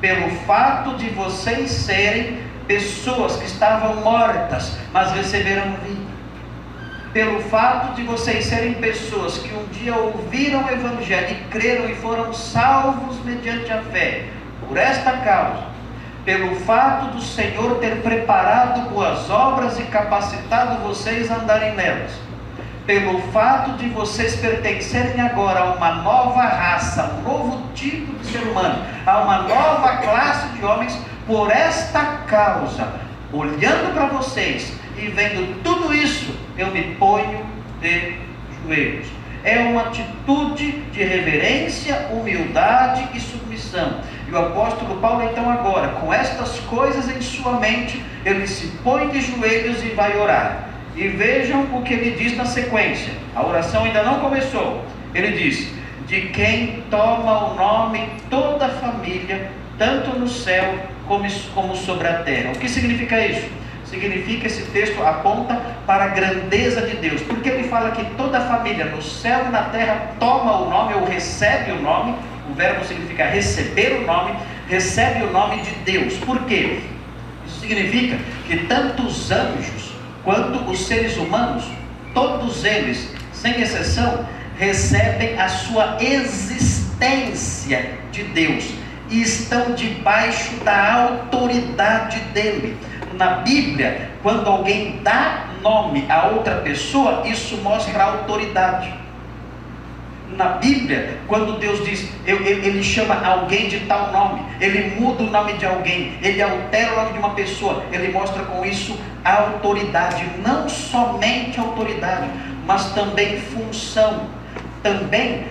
pelo fato de vocês serem pessoas que estavam mortas, mas receberam vida, pelo fato de vocês serem pessoas que um dia ouviram o Evangelho e creram e foram salvos mediante a fé, por esta causa, pelo fato do Senhor ter preparado boas obras e capacitado vocês a andarem nelas, pelo fato de vocês pertencerem agora a uma nova raça, um novo tipo de ser humano, a uma nova classe de homens, por esta causa, olhando para vocês e vendo tudo isso, eu me ponho de joelhos. É uma atitude de reverência, humildade e submissão. E o apóstolo Paulo então agora, com estas coisas em sua mente, ele se põe de joelhos e vai orar. E vejam o que ele diz na sequência. A oração ainda não começou. Ele diz: de quem toma o nome toda a família, tanto no céu como sobre a terra. O que significa isso? Significa, esse texto aponta para a grandeza de Deus, porque ele fala que toda a família no céu e na terra toma o nome ou recebe o nome. O verbo significa receber o nome, recebe o nome de Deus. Por quê? Isso significa que tanto os anjos quanto os seres humanos, todos eles, sem exceção, recebem a sua existência de Deus. e estão debaixo da autoridade dele. Na Bíblia, quando alguém dá nome a outra pessoa, isso mostra autoridade. Na Bíblia, quando Deus diz, ele chama alguém de tal nome, ele muda o nome de alguém, ele altera o nome de uma pessoa, ele mostra com isso a autoridade, não somente autoridade, mas também função, também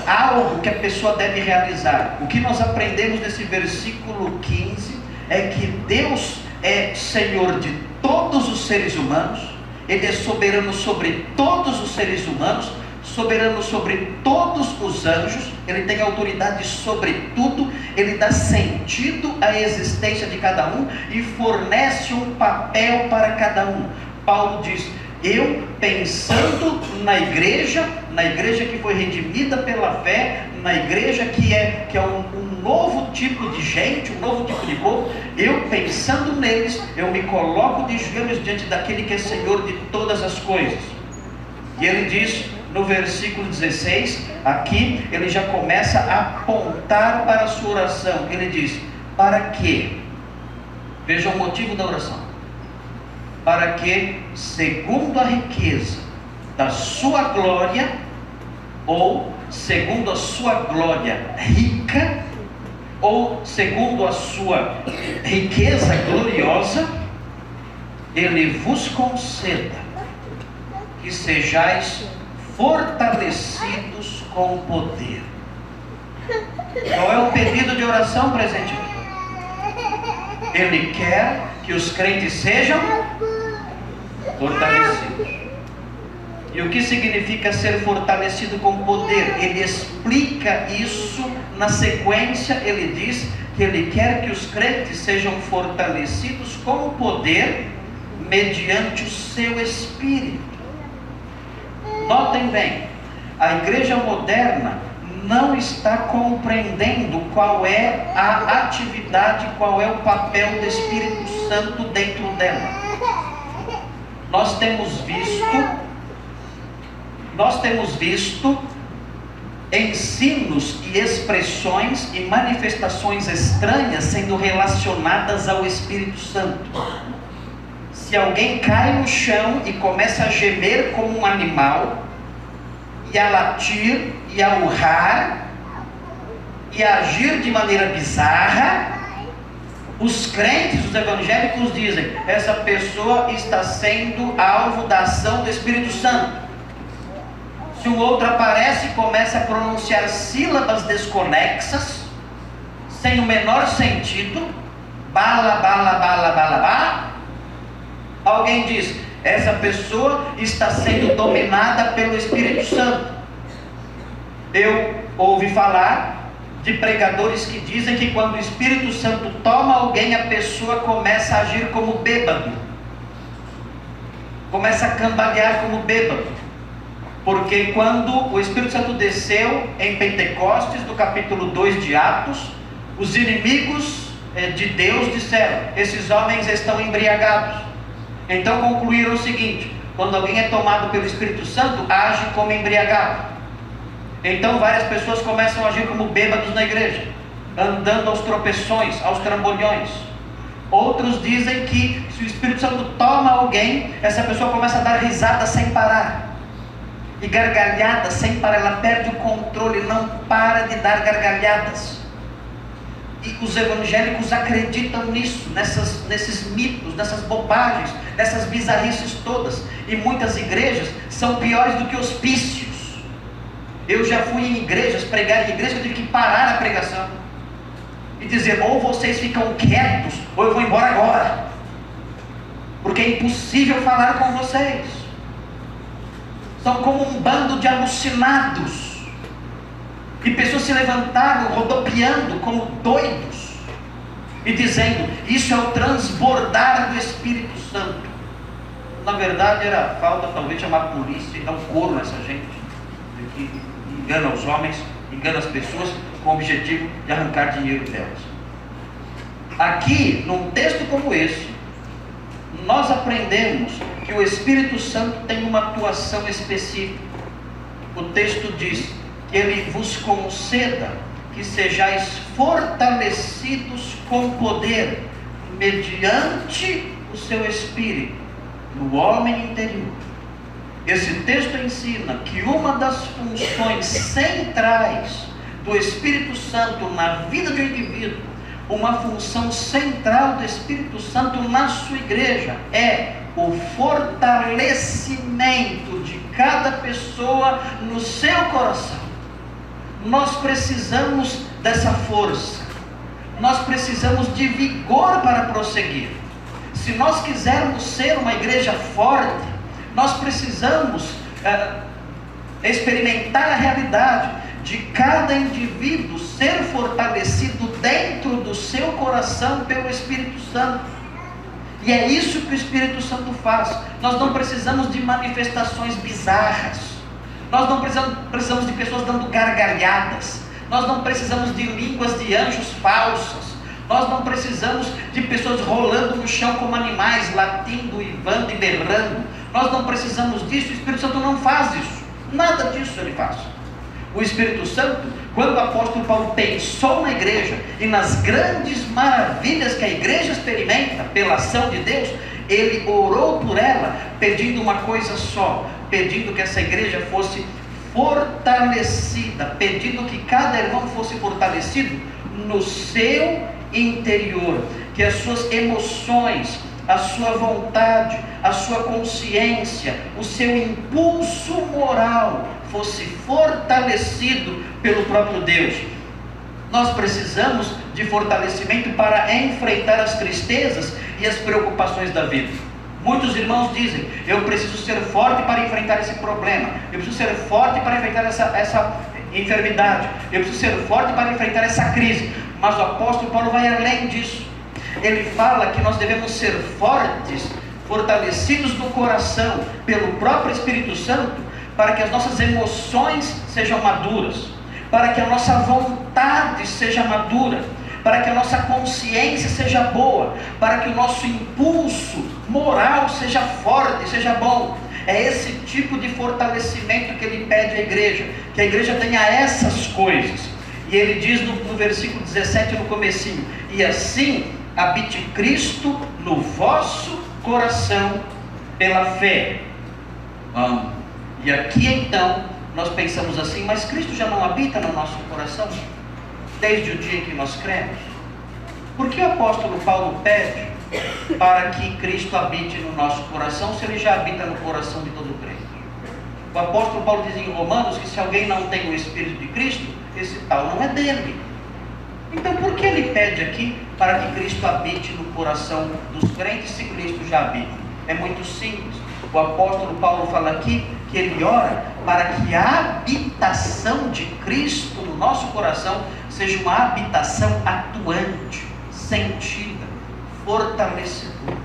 algo que a pessoa deve realizar. O que nós aprendemos nesse versículo 15 é que Deus é Senhor de todos os seres humanos, Ele é soberano sobre todos os seres humanos, soberano sobre todos os anjos, Ele tem autoridade sobre tudo, Ele dá sentido à existência de cada um e fornece um papel para cada um. Paulo diz, eu pensando na igreja que foi redimida pela fé, na igreja que é um novo tipo de gente, um novo tipo de povo, eu pensando neles, eu me coloco de joelhos diante daquele que é Senhor de todas as coisas. E ele diz no versículo 16, aqui ele já começa a apontar para a sua oração. Ele diz, para quê? Veja o motivo da oração. Para que, segundo a riqueza da sua glória, ou segundo a sua glória rica, ou segundo a sua riqueza gloriosa, Ele vos conceda que sejais fortalecidos com poder. Qual é o pedido de oração presentemente? Ele quer que os crentes sejam fortalecidos. E o que significa ser fortalecido com poder? Ele explica isso na sequência. Ele diz que ele quer que os crentes sejam fortalecidos com poder mediante o seu espírito. Notem bem, a igreja moderna não está compreendendo qual é a atividade, qual é o papel do Espírito Santo dentro dela. Nós temos visto ensinos e expressões e manifestações estranhas sendo relacionadas ao Espírito Santo. Se alguém cai no chão e começa a gemer como um animal, e a latir, e a urrar, e a agir de maneira bizarra, os crentes, os evangélicos dizem, essa pessoa está sendo alvo da ação do Espírito Santo. Se um outro aparece e começa a pronunciar sílabas desconexas, sem o menor sentido, bala, bala, bala, bala, bala, alguém diz, essa pessoa está sendo dominada pelo Espírito Santo. Eu ouvi falar de pregadores que dizem que quando o Espírito Santo toma alguém, a pessoa começa a agir como bêbado, começa a cambalear como bêbado, porque quando o Espírito Santo desceu em Pentecostes, no capítulo 2 de Atos, os inimigos de Deus disseram, esses homens estão embriagados. Então concluíram o seguinte, quando alguém é tomado pelo Espírito Santo, age como embriagado. Então várias pessoas começam a agir como bêbados na igreja, andando aos tropeções, aos trambolhões. Outros dizem que se o Espírito Santo toma alguém, essa pessoa começa a dar risada sem parar, e gargalhada sem parar, ela perde o controle, não para de dar gargalhadas. E os evangélicos acreditam nisso, nesses mitos, nessas bobagens, nessas bizarrices todas. E muitas igrejas são piores do que hospícios. Eu já fui em igrejas, pregar em igrejas, eu tive que parar a pregação e dizer, ou vocês ficam quietos, ou eu vou embora agora, porque é impossível falar com vocês. São como um bando de alucinados. E pessoas se levantaram rodopiando como doidos e dizendo, isso é o transbordar do Espírito Santo. Na verdade era falta talvez chamar a polícia e dar um couro nessa gente que engana os homens, engana as pessoas com o objetivo de arrancar dinheiro delas. Aqui, num texto como esse, nós aprendemos que o Espírito Santo tem uma atuação específica. O texto diz que ele vos conceda que sejais fortalecidos com poder, mediante o seu Espírito, no homem interior. Esse texto ensina que uma das funções centrais do Espírito Santo na vida do indivíduo, uma função central do Espírito Santo na sua igreja, é o fortalecimento de cada pessoa no seu coração. Nós precisamos dessa força, nós precisamos de vigor para prosseguir. Se nós quisermos ser uma igreja forte, nós precisamos experimentar a realidade de cada indivíduo ser fortalecido dentro do seu coração pelo Espírito Santo. E é isso que o Espírito Santo faz. Nós não precisamos de manifestações bizarras, nós não precisamos de pessoas dando gargalhadas, nós não precisamos de línguas de anjos falsas, nós não precisamos de pessoas rolando no chão como animais, latindo, ivando e berrando. Nós não precisamos disso. O Espírito Santo não faz isso, nada disso ele faz. O Espírito Santo, quando o apóstolo Paulo pensou na igreja e nas grandes maravilhas que a igreja experimenta pela ação de Deus, ele orou por ela, pedindo uma coisa só, pedindo que essa igreja fosse fortalecida, pedindo que cada irmão fosse fortalecido no seu interior, que as suas emoções, a sua vontade, a sua consciência, o seu impulso moral fosse fortalecido pelo próprio Deus. Nós precisamos de fortalecimento para enfrentar as tristezas e as preocupações da vida. Muitos irmãos dizem: eu preciso ser forte para enfrentar esse problema, eu preciso ser forte para enfrentar essa enfermidade, eu preciso ser forte para enfrentar essa crise. Mas o apóstolo Paulo vai além disso. Ele fala que nós devemos ser fortes, fortalecidos no coração pelo próprio Espírito Santo, para que as nossas emoções sejam maduras, para que a nossa vontade seja madura, para que a nossa consciência seja boa, para que o nosso impulso moral seja forte, seja bom. É esse tipo de fortalecimento que ele pede à igreja, que a igreja tenha essas coisas. E ele diz no versículo 17, no comecinho: e assim habite Cristo no vosso coração pela fé. E aqui então nós pensamos assim: mas Cristo já não habita no nosso coração desde o dia em que nós cremos? Por que o apóstolo Paulo pede para que Cristo habite no nosso coração, se ele já habita no coração de todo crente? O apóstolo Paulo diz em Romanos que se alguém não tem o Espírito de Cristo, esse tal não é dele. Então por que ele pede aqui para que Cristo habite no coração dos crentes, se Cristo já habita? É muito simples. O apóstolo Paulo fala aqui que ele ora para que a habitação de Cristo no nosso coração seja uma habitação atuante, sentida, fortalecedora.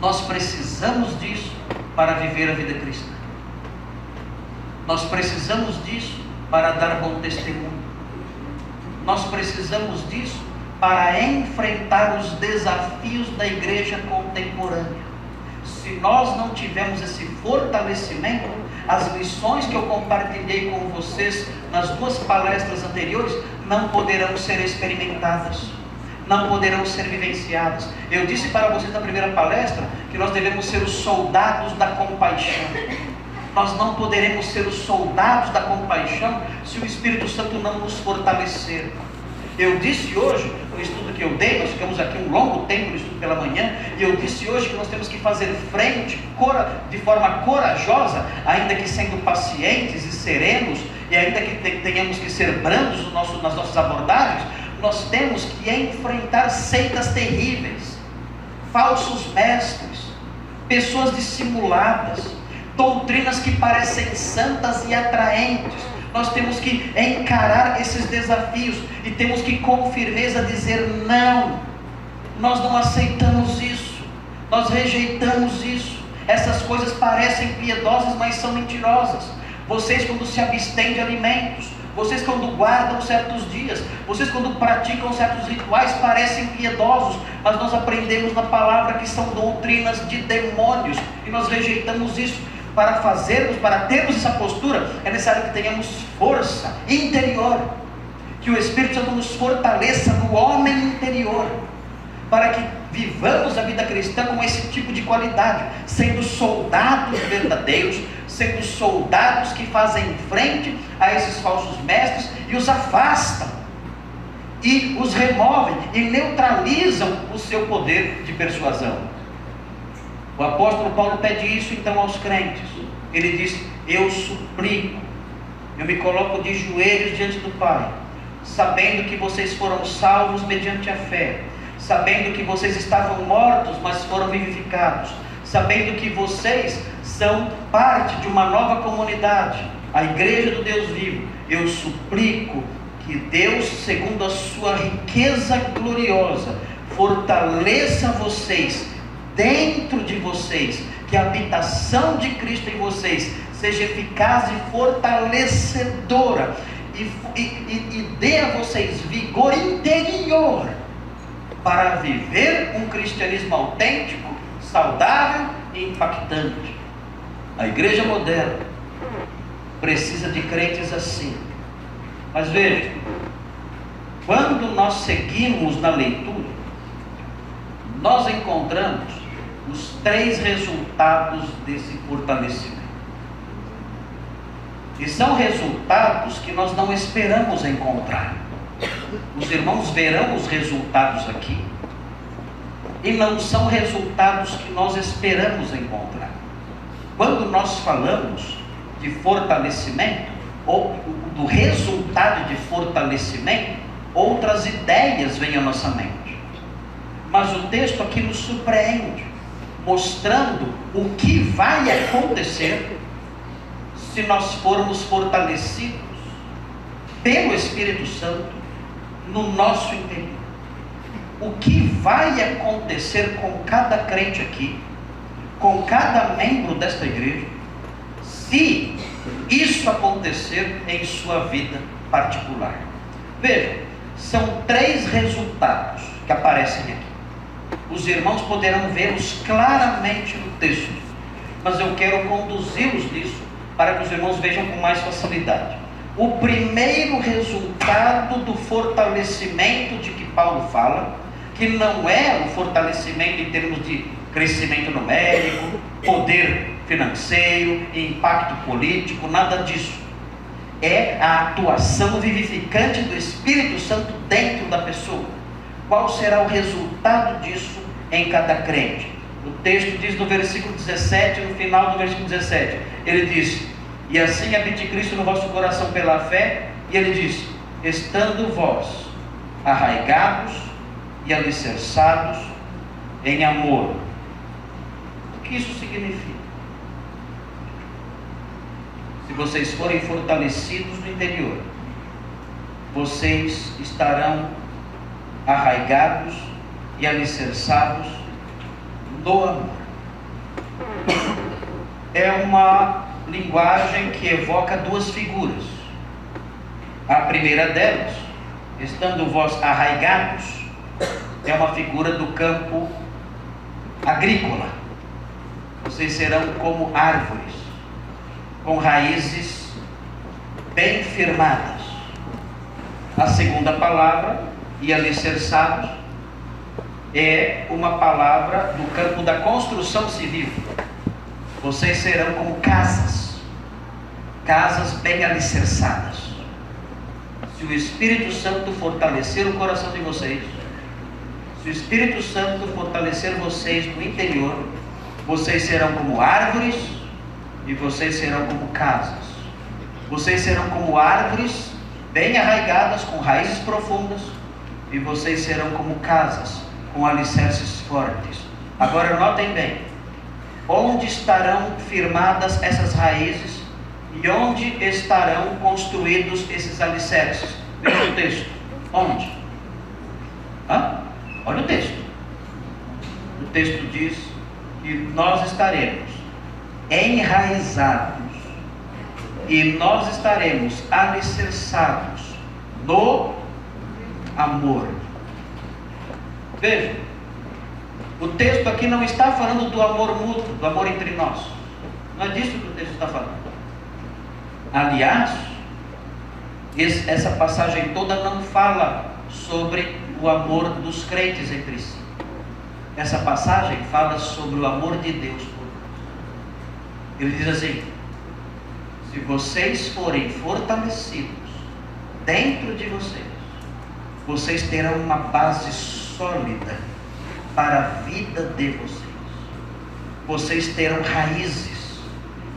Nós precisamos disso para viver a vida cristã. Nós precisamos disso para dar bom testemunho. Nós precisamos disso para enfrentar os desafios da igreja contemporânea. Se nós não tivermos esse fortalecimento, as lições que eu compartilhei com vocês nas 2 palestras anteriores não poderão ser experimentadas, não poderão ser vivenciadas. Eu disse para vocês na primeira palestra que nós devemos ser os soldados da compaixão. Nós não poderemos ser os soldados da compaixão se o Espírito Santo não nos fortalecer. Eu disse hoje, no estudo que eu dei, nós ficamos aqui um longo tempo no estudo pela manhã, e eu disse hoje que nós temos que fazer frente de forma corajosa, ainda que sendo pacientes e serenos, e ainda que tenhamos que ser brandos nas nossas abordagens, nós temos que enfrentar seitas terríveis, falsos mestres, pessoas dissimuladas, doutrinas que parecem santas e atraentes. Nós temos que encarar esses desafios e temos que com firmeza dizer não. Nós não aceitamos isso, nós rejeitamos isso. Essas coisas parecem piedosas, mas são mentirosas. Vocês quando se abstêm de alimentos, vocês quando guardam certos dias, vocês quando praticam certos rituais, parecem piedosos, mas nós aprendemos na palavra que são doutrinas de demônios, e nós rejeitamos isso. Para termos essa postura, é necessário que tenhamos força interior, Que o Espírito Santo nos fortaleça no homem interior, para que vivamos a vida cristã com esse tipo de qualidade, sendo soldados verdadeiros, sendo soldados que fazem frente a esses falsos mestres e os afastam, e os removem, e neutralizam o seu poder de persuasão. O apóstolo Paulo pede isso então aos crentes. Ele diz: eu suplico, eu me coloco de joelhos diante do Pai, sabendo que vocês foram salvos mediante a fé, sabendo que vocês estavam mortos, mas foram vivificados, sabendo que vocês são parte de uma nova comunidade, a igreja do Deus vivo. Eu suplico que Deus, segundo a sua riqueza gloriosa, fortaleça vocês, dentro de vocês, que a habitação de Cristo em vocês seja eficaz e fortalecedora, e dê a vocês vigor interior para viver um cristianismo autêntico, saudável e impactante. A igreja moderna precisa de crentes assim. Mas veja, quando nós seguimos na leitura, nós encontramos os 3 resultados desse fortalecimento. E são resultados que nós não esperamos encontrar. Os irmãos verão os resultados aqui, e não são resultados que nós esperamos encontrar. Quando nós falamos de fortalecimento, ou do resultado de fortalecimento, outras ideias vêm à nossa mente. Mas o texto aqui nos surpreende, mostrando o que vai acontecer se nós formos fortalecidos pelo Espírito Santo no nosso interior. O que vai acontecer com cada crente aqui, com cada membro desta igreja, se isso acontecer em sua vida particular. Veja, são 3 resultados que aparecem aqui. Os irmãos poderão vê-los claramente no texto, mas eu quero conduzi-los nisso para que os irmãos vejam com mais facilidade. O primeiro resultado do fortalecimento de que Paulo fala, que não é o fortalecimento em termos de crescimento numérico, poder financeiro, impacto político, nada disso. É a atuação vivificante do Espírito Santo dentro da pessoa. Qual será o resultado disso em cada crente? O texto diz no versículo 17, no final do versículo 17, ele diz: e assim habite Cristo no vosso coração pela fé, e ele diz: estando vós arraigados e alicerçados em amor. O que isso significa? Se vocês forem fortalecidos no interior, vocês estarão arraigados e alicerçados no amor. É uma linguagem que evoca 2 figuras. A primeira delas, estando vós arraigados, é uma figura do campo agrícola. Vocês serão como árvores, com raízes bem firmadas. A segunda palavra, e alicerçados, é uma palavra do campo da construção civil. Vocês serão como casas, casas bem alicerçadas. Se o Espírito Santo fortalecer o coração de vocês, se o Espírito Santo fortalecer vocês no interior, vocês serão como árvores e vocês serão como casas. Vocês serão como árvores bem arraigadas, com raízes profundas, e vocês serão como casas, com alicerces fortes. Agora notem bem, onde estarão firmadas essas raízes e onde estarão construídos esses alicerces? Veja o texto. Onde? Olha o texto. O texto diz que nós estaremos enraizados e nós estaremos alicerçados no amor. Veja, o texto aqui não está falando do amor mútuo, do amor entre nós. Não é disso que o texto está falando. Aliás, Essa passagem toda não fala sobre o amor dos crentes entre si. Essa passagem fala sobre o amor de Deus por nós. Ele diz assim: se vocês forem fortalecidos dentro de vocês, vocês terão uma base sólida para a vida de vocês. Vocês terão raízes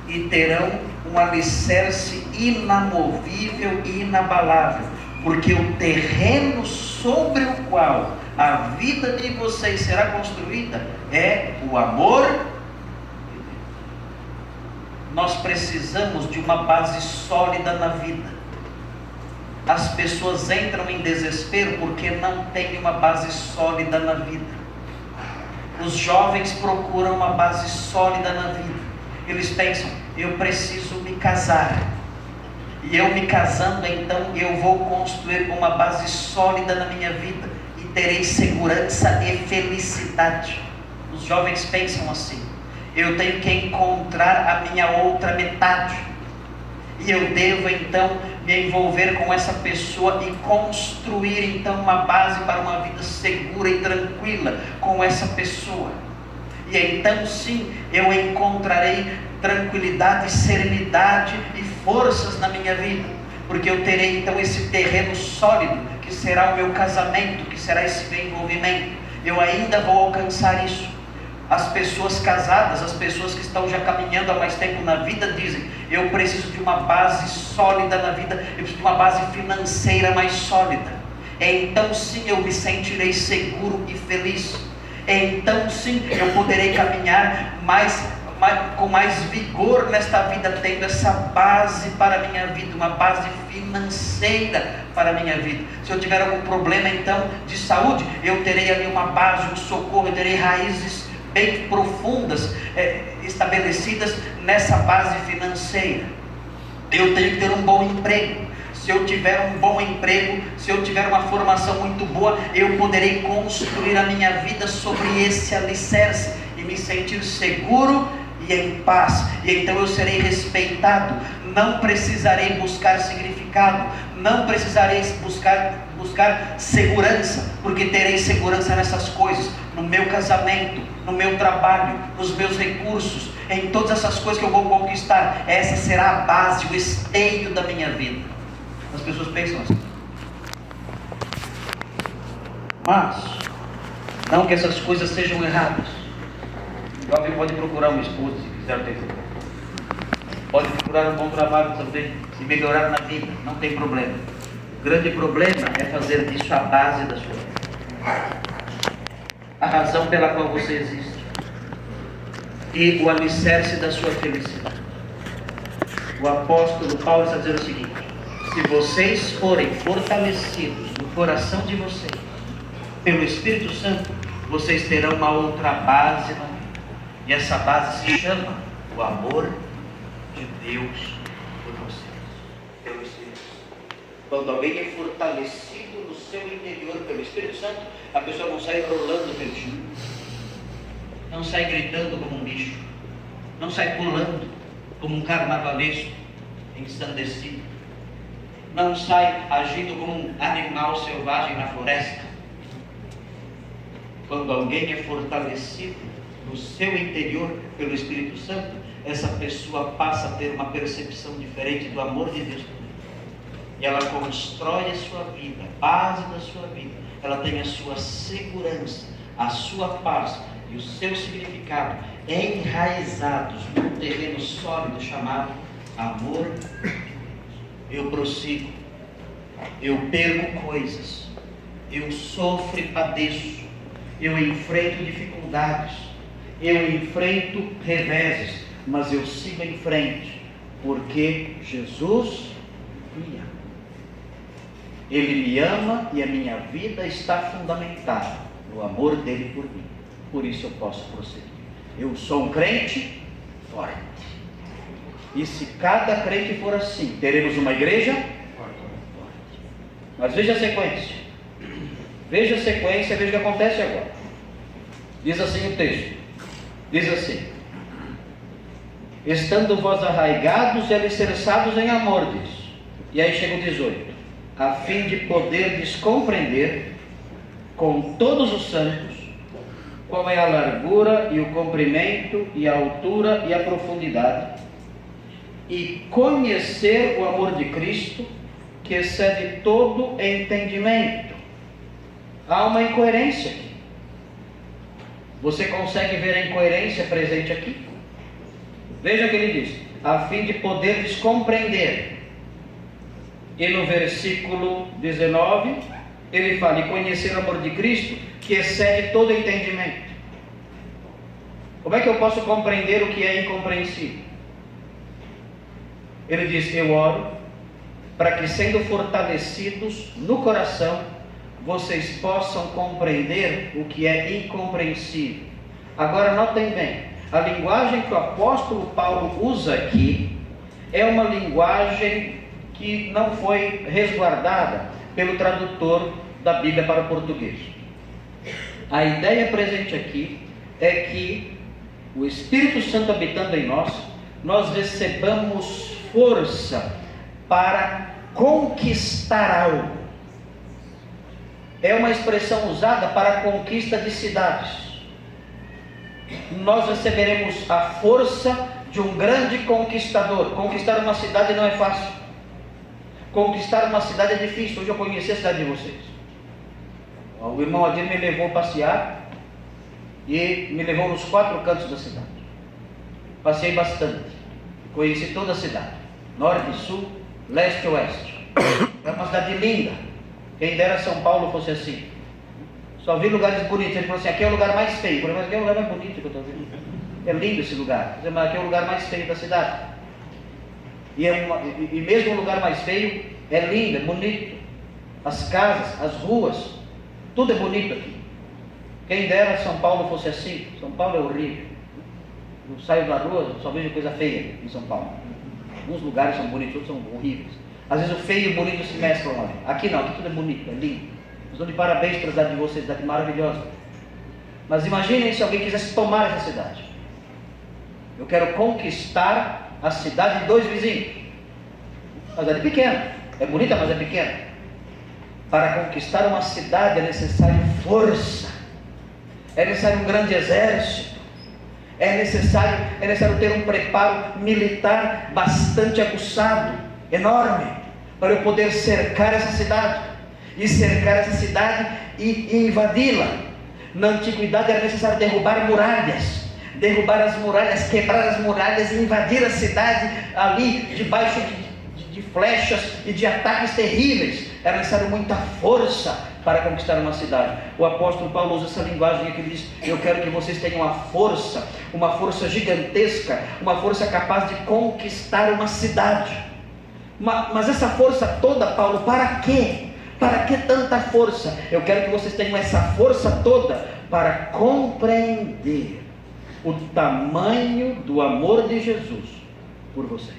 e terão um alicerce inamovível e inabalável, porque o terreno sobre o qual a vida de vocês será construída é o amor de Deus. Nós precisamos de uma base sólida na vida. As pessoas entram em desespero porque não têm uma base sólida na vida. Os jovens procuram uma base sólida na vida. Eles pensam: eu preciso me casar, e eu me casando, então eu vou construir uma base sólida na minha vida e terei segurança e felicidade. Os jovens pensam assim: eu tenho que encontrar a minha outra metade, e eu devo então me envolver com essa pessoa e construir então uma base para uma vida segura e tranquila com essa pessoa. E então sim, eu encontrarei tranquilidade, serenidade e forças na minha vida, porque eu terei então esse terreno sólido, que será o meu casamento, que será esse meu envolvimento. Eu ainda vou alcançar isso. As pessoas casadas, as pessoas que estão já caminhando há mais tempo na vida, dizem: eu preciso de uma base sólida na vida, eu preciso de uma base financeira mais sólida. Então sim, eu me sentirei seguro e feliz. Então sim, eu poderei caminhar com mais vigor nesta vida, tendo essa base para a minha vida, uma base financeira para a minha vida. Se eu tiver algum problema então de saúde, eu terei ali uma base, um socorro, eu terei raízes bem profundas, estabelecidas nessa base financeira. Eu tenho que ter um bom emprego. Se eu tiver um bom emprego, se eu tiver uma formação muito boa, eu poderei construir a minha vida sobre esse alicerce e me sentir seguro e em paz. E então eu serei respeitado. Não precisarei buscar significado, não precisarei buscar segurança, porque terei segurança nessas coisas, no meu casamento, no meu trabalho, nos meus recursos, em todas essas coisas que eu vou conquistar. Essa será a base, o esteio da minha vida. As pessoas pensam assim. Mas não que essas coisas sejam erradas. O jovem pode procurar uma esposa se quiser ter filho. Pode procurar um bom trabalho também, se melhorar na vida, não tem problema. O grande problema é fazer disso a base da sua vida, a razão pela qual você existe e o alicerce da sua felicidade. O apóstolo Paulo está dizendo o seguinte: se vocês forem fortalecidos no coração de vocês pelo Espírito Santo, vocês terão uma outra base na vida. E essa base se chama o amor de Deus por vocês, pelo Espírito Santo. Quando alguém é fortalecido no seu interior pelo Espírito Santo, a pessoa não sai rolando pelo chão, não sai gritando como um bicho, não sai pulando como um carnavalesco ensandecido, não sai agindo como um animal selvagem na floresta. Quando alguém é fortalecido no seu interior pelo Espírito Santo, essa pessoa passa a ter uma percepção diferente do amor de Deus. E ela constrói a sua vida, a base da sua vida. Ela tem a sua segurança, a sua paz e o seu significado enraizados num terreno sólido chamado amor. Eu prossigo, eu perco coisas, eu sofro e padeço, eu enfrento dificuldades, eu enfrento reveses, mas eu sigo em frente, porque Jesus me ama. Ele me ama e a minha vida está fundamentada no amor dele por mim. Por isso eu posso prosseguir. Eu sou um crente forte. E se cada crente for assim, teremos uma igreja forte. Mas veja a sequência. Veja a sequência, veja o que acontece agora. Diz assim o texto. Diz assim: estando vós arraigados e alicerçados em amor, diz, E aí chega o 18. A fim de poderdes compreender com todos os santos qual é a largura e o comprimento e a altura e a profundidade, e conhecer o amor de Cristo, que excede todo entendimento. Há uma incoerência aqui. Você consegue ver a incoerência presente aqui? Veja o que ele diz: a fim de poderes compreender. E no versículo 19, ele fala: e conhecer o amor de Cristo, que excede todo entendimento. Como é que eu posso compreender o que é incompreensível? Ele diz: eu oro para que, sendo fortalecidos no coração, vocês possam compreender o que é incompreensível. Agora notem bem, a linguagem que o apóstolo Paulo usa aqui é uma linguagem que não foi resguardada pelo tradutor da Bíblia para o português. A ideia presente aqui é que o Espírito Santo habitando em nós, nós recebamos força para conquistar algo. É uma expressão usada para a conquista de cidades. Nós receberemos a força de um grande conquistador. Conquistar uma cidade não é fácil. Conquistar uma cidade é difícil. Hoje eu conheci a cidade de vocês. O irmão Adir me levou a passear e me levou nos 4 cantos da cidade. Passei bastante. Conheci toda a cidade. Norte, sul, leste e oeste. É uma cidade linda. Quem dera São Paulo fosse assim. Só vi lugares bonitos. Ele falou assim: aqui é o lugar mais feio. Eu falei: mas aqui é o lugar mais bonito que eu estou vendo. É lindo esse lugar. Mas aqui é o lugar mais feio da cidade. E mesmo o lugar mais feio é lindo, é bonito. As casas, as ruas, tudo é bonito aqui. Quem dera São Paulo fosse assim. São Paulo é horrível. Eu saio da rua, só vejo coisa feia em São Paulo. Alguns lugares são bonitos, outros são horríveis. Às vezes o feio e o bonito se mesclam lá. Aqui não, aqui tudo é bonito, é lindo. Estou de parabéns pela cidade de vocês, cidade maravilhosa. Mas imaginem se alguém quisesse tomar essa cidade. Eu quero conquistar a cidade de 2 vizinhos. A cidade é pequena, é bonita, mas é pequena. Para conquistar uma cidade é necessário força, é necessário um grande exército, é necessário ter um preparo militar bastante aguçado, enorme, para eu poder cercar essa cidade, e invadi-la. Na antiguidade era necessário derrubar muralhas, quebrar as muralhas e invadir a cidade ali, debaixo de flechas e de ataques terríveis. Era necessário muita força para conquistar uma cidade. O apóstolo Paulo usa essa linguagem que ele diz: eu quero que vocês tenham uma força gigantesca, uma força capaz de conquistar uma cidade. Mas essa força toda, Paulo, para quê? Para que tanta força? Eu quero que vocês tenham essa força toda para compreender o tamanho do amor de Jesus por vocês.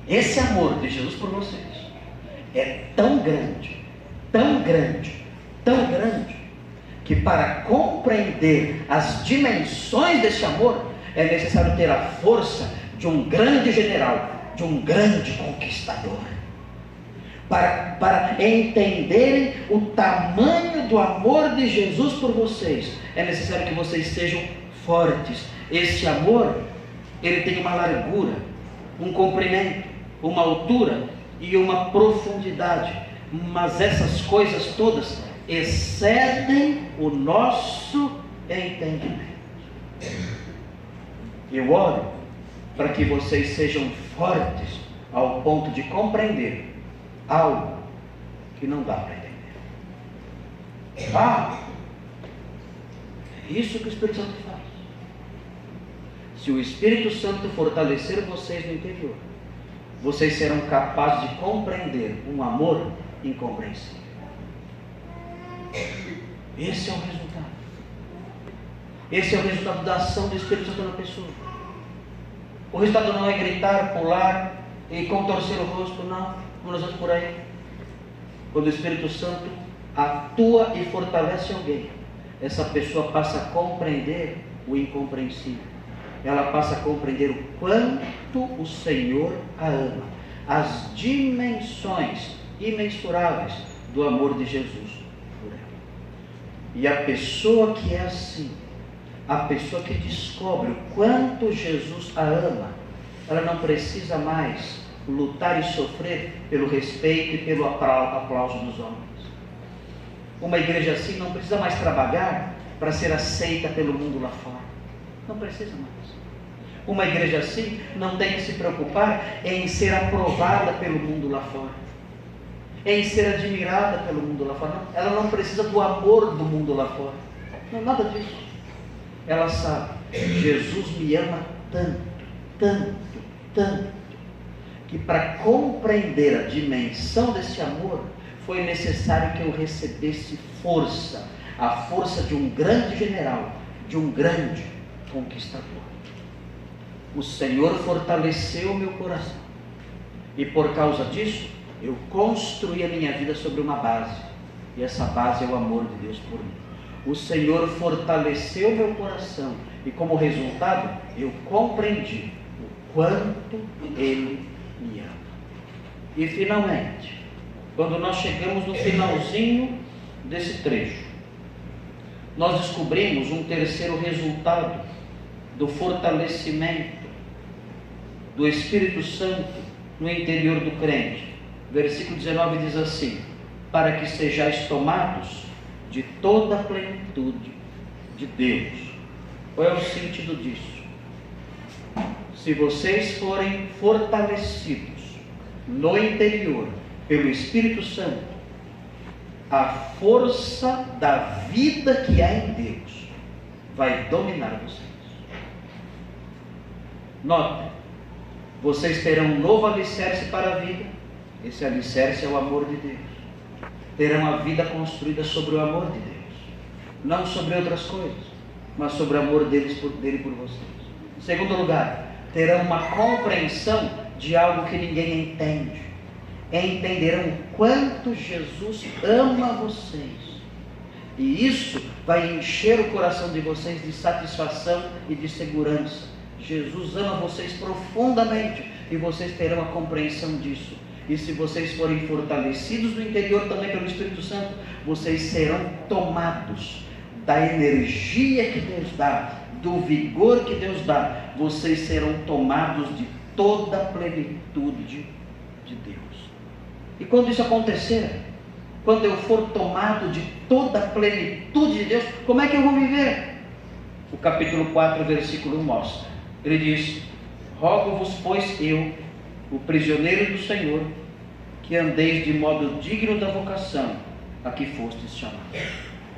Esse amor de Jesus por vocês é tão grande, tão grande, tão grande, que para compreender as dimensões desse amor é necessário ter a força de um grande general, de um grande conquistador. Para entenderem o tamanho do amor de Jesus por vocês, é necessário que vocês sejam fortes. Esse amor, ele tem uma largura, um comprimento, uma altura e uma profundidade. Mas essas coisas todas excedem o nosso entendimento. Eu oro para que vocês sejam fortes ao ponto de compreender algo que não dá para entender. É isso que o Espírito Santo faz. Se o Espírito Santo fortalecer vocês no interior, vocês serão capazes de compreender um amor incompreensível. Esse é o resultado. Esse é o resultado da ação do Espírito Santo na pessoa. O resultado não é gritar, pular e contorcer o rosto, não. Nós vamos por aí. Quando o Espírito Santo atua e fortalece alguém, essa pessoa passa a compreender o incompreensível. Ela passa a compreender o quanto o Senhor a ama. as dimensões imensuráveis do amor de Jesus por ela. E a pessoa que é assim, a pessoa que descobre o quanto Jesus a ama, ela não precisa mais lutar e sofrer pelo respeito e pelo aplauso dos homens. Uma igreja assim não precisa mais trabalhar para ser aceita pelo mundo lá fora. Não precisa mais. Uma igreja assim não tem que se preocupar em ser aprovada pelo mundo lá fora, em ser admirada pelo mundo lá fora. Não, ela não precisa do amor do mundo lá fora. Não, nada disso. Ela sabe, Jesus me ama tanto, tanto, tanto, que para compreender a dimensão desse amor, foi necessário que eu recebesse força, a força de um grande general, de um grande conquistador. O Senhor fortaleceu o meu coração, e por causa disso, eu construí a minha vida sobre uma base, e essa base é o amor de Deus por mim. O Senhor fortaleceu o meu coração, e como resultado, eu compreendi o quanto Ele me ama. E finalmente, quando nós chegamos no finalzinho desse trecho, nós descobrimos um terceiro resultado do fortalecimento do Espírito Santo no interior do crente. Versículo 19 diz assim: para que sejais tomados de toda a plenitude de Deus. Qual é o sentido disso? Se vocês forem fortalecidos no interior pelo Espírito Santo, a força da vida que há em Deus vai dominar vocês. Notem, vocês terão um novo alicerce para a vida. Esse alicerce é o amor de Deus. Terão a vida construída sobre o amor de Deus, não sobre outras coisas, mas sobre o amor dele por vocês. Em segundo lugar, terão uma compreensão de algo que ninguém entende. Entenderão o quanto Jesus ama vocês, e isso vai encher o coração de vocês de satisfação e de segurança. Jesus ama vocês profundamente, e vocês terão a compreensão disso. E se vocês forem fortalecidos no interior também pelo Espírito Santo, vocês serão tomados da energia que Deus dá, do vigor que Deus dá. Vocês serão tomados de toda a plenitude de Deus. E quando isso acontecer, quando eu for tomado de toda a plenitude de Deus, como é que eu vou viver? O capítulo 4, versículo 1 mostra. Ele diz: rogo-vos, pois eu, o prisioneiro do Senhor, que andeis de modo digno da vocação a que fostes chamados.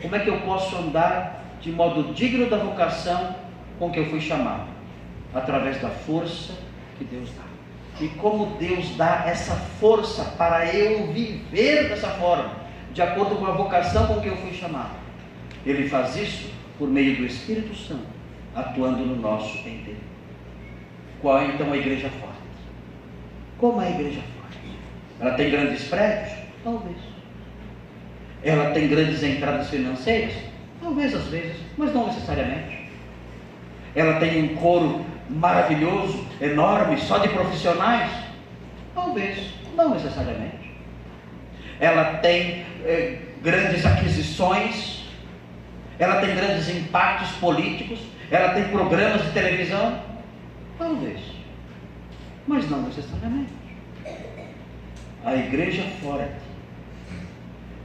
Como é que eu posso andar de modo digno da vocação com que eu fui chamado? Através da força que Deus dá. E como Deus dá essa força para eu viver dessa forma, de acordo com a vocação com que eu fui chamado? Ele faz isso por meio do Espírito Santo, atuando no nosso interior. Qual é então a igreja forte? Como é a igreja forte? Ela tem grandes prédios? Talvez. Ela tem grandes entradas financeiras? Talvez às vezes, mas não necessariamente. Ela tem um coro maravilhoso, enorme, só de profissionais? Talvez, não necessariamente. Ela tem grandes aquisições, ela tem grandes impactos políticos, ela tem programas de televisão? Talvez, mas não necessariamente. A igreja forte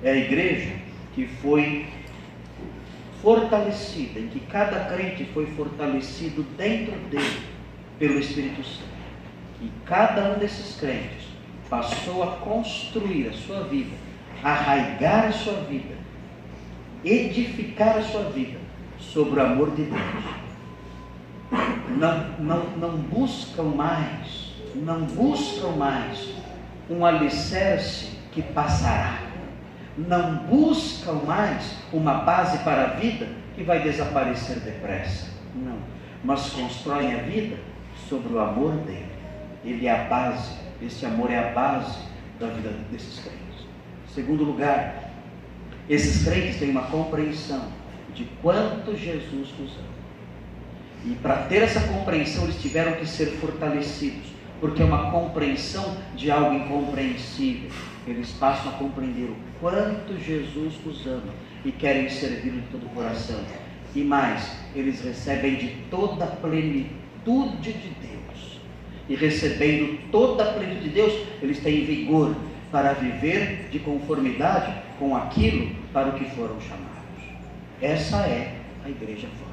é a igreja que foi fortalecida, em que cada crente foi fortalecido dentro dele pelo Espírito Santo. E cada um desses crentes passou a construir a sua vida, arraigar a sua vida, edificar a sua vida sobre o amor de Deus. Não buscam mais um alicerce que passará. Não buscam mais uma base para a vida que vai desaparecer depressa. Não. Mas constroem a vida sobre o amor dele. Ele é a base. Esse amor é a base da vida desses crentes. Em segundo lugar, esses crentes têm uma compreensão de quanto Jesus os ama. E para ter essa compreensão, eles tiveram que ser fortalecidos porque é uma compreensão de algo incompreensível. Eles passam a compreender o quanto Jesus os ama e querem servi-lo de todo o coração. E mais, eles recebem de toda a plenitude de Deus. E recebendo toda a plenitude de Deus, eles têm vigor para viver de conformidade com aquilo para o que foram chamados. Essa é a igreja forte.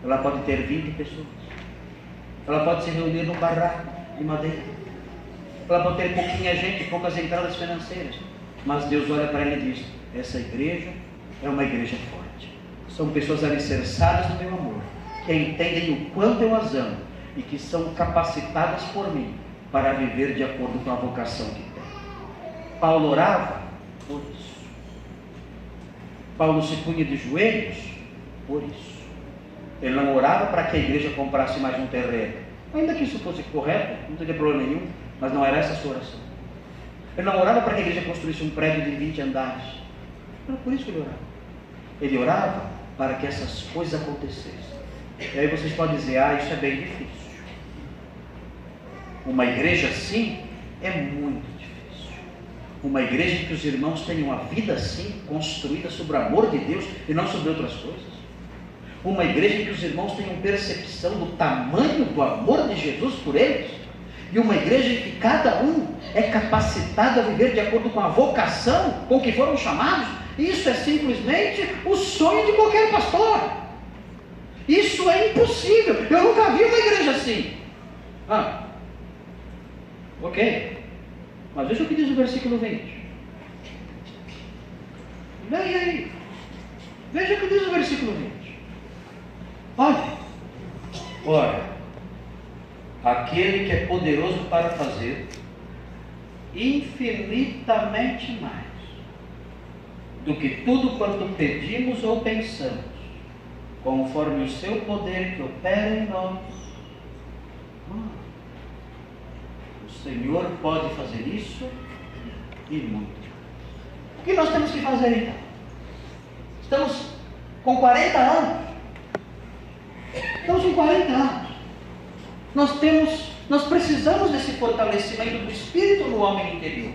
Ela pode ter 20 pessoas. Ela pode se reunir num barraco de madeira. Ela pode ter pouquinha gente, poucas entradas financeiras. Mas Deus olha para ela e diz: essa igreja é uma igreja forte. São pessoas alicerçadas no meu amor, que entendem o quanto eu as amo e que são capacitadas por mim para viver de acordo com a vocação que tem. Paulo orava por isso. Paulo se punha de joelhos por isso. Ele não orava para que a igreja comprasse mais um terreno, ainda que isso fosse correto, não teria problema nenhum, mas não era essa a sua oração. Ele não orava para que a igreja construísse um prédio de 20 andares. Não era por isso que ele orava. Ele orava para que essas coisas acontecessem. E aí vocês podem dizer: isso é bem difícil. Uma igreja assim é muito difícil. Uma igreja em que os irmãos tenham a vida assim, construída sobre o amor de Deus e não sobre outras coisas. Uma igreja em que os irmãos tenham percepção do tamanho do amor de Jesus por eles. E uma igreja em que cada um é capacitado a viver de acordo com a vocação com que foram chamados. Isso é simplesmente o sonho de qualquer pastor. Isso é impossível. Eu nunca vi uma igreja assim. Ok. Mas veja o que diz o versículo 20. Leia aí. Veja o que diz o versículo 20. Ora, aquele que é poderoso para fazer infinitamente mais do que tudo quanto pedimos ou pensamos, conforme o seu poder que opera em nós. O Senhor pode fazer isso e muito. O que nós temos que fazer então? Estamos com 40 anos. Estamos com 40 anos. Nós precisamos desse fortalecimento do Espírito no homem interior.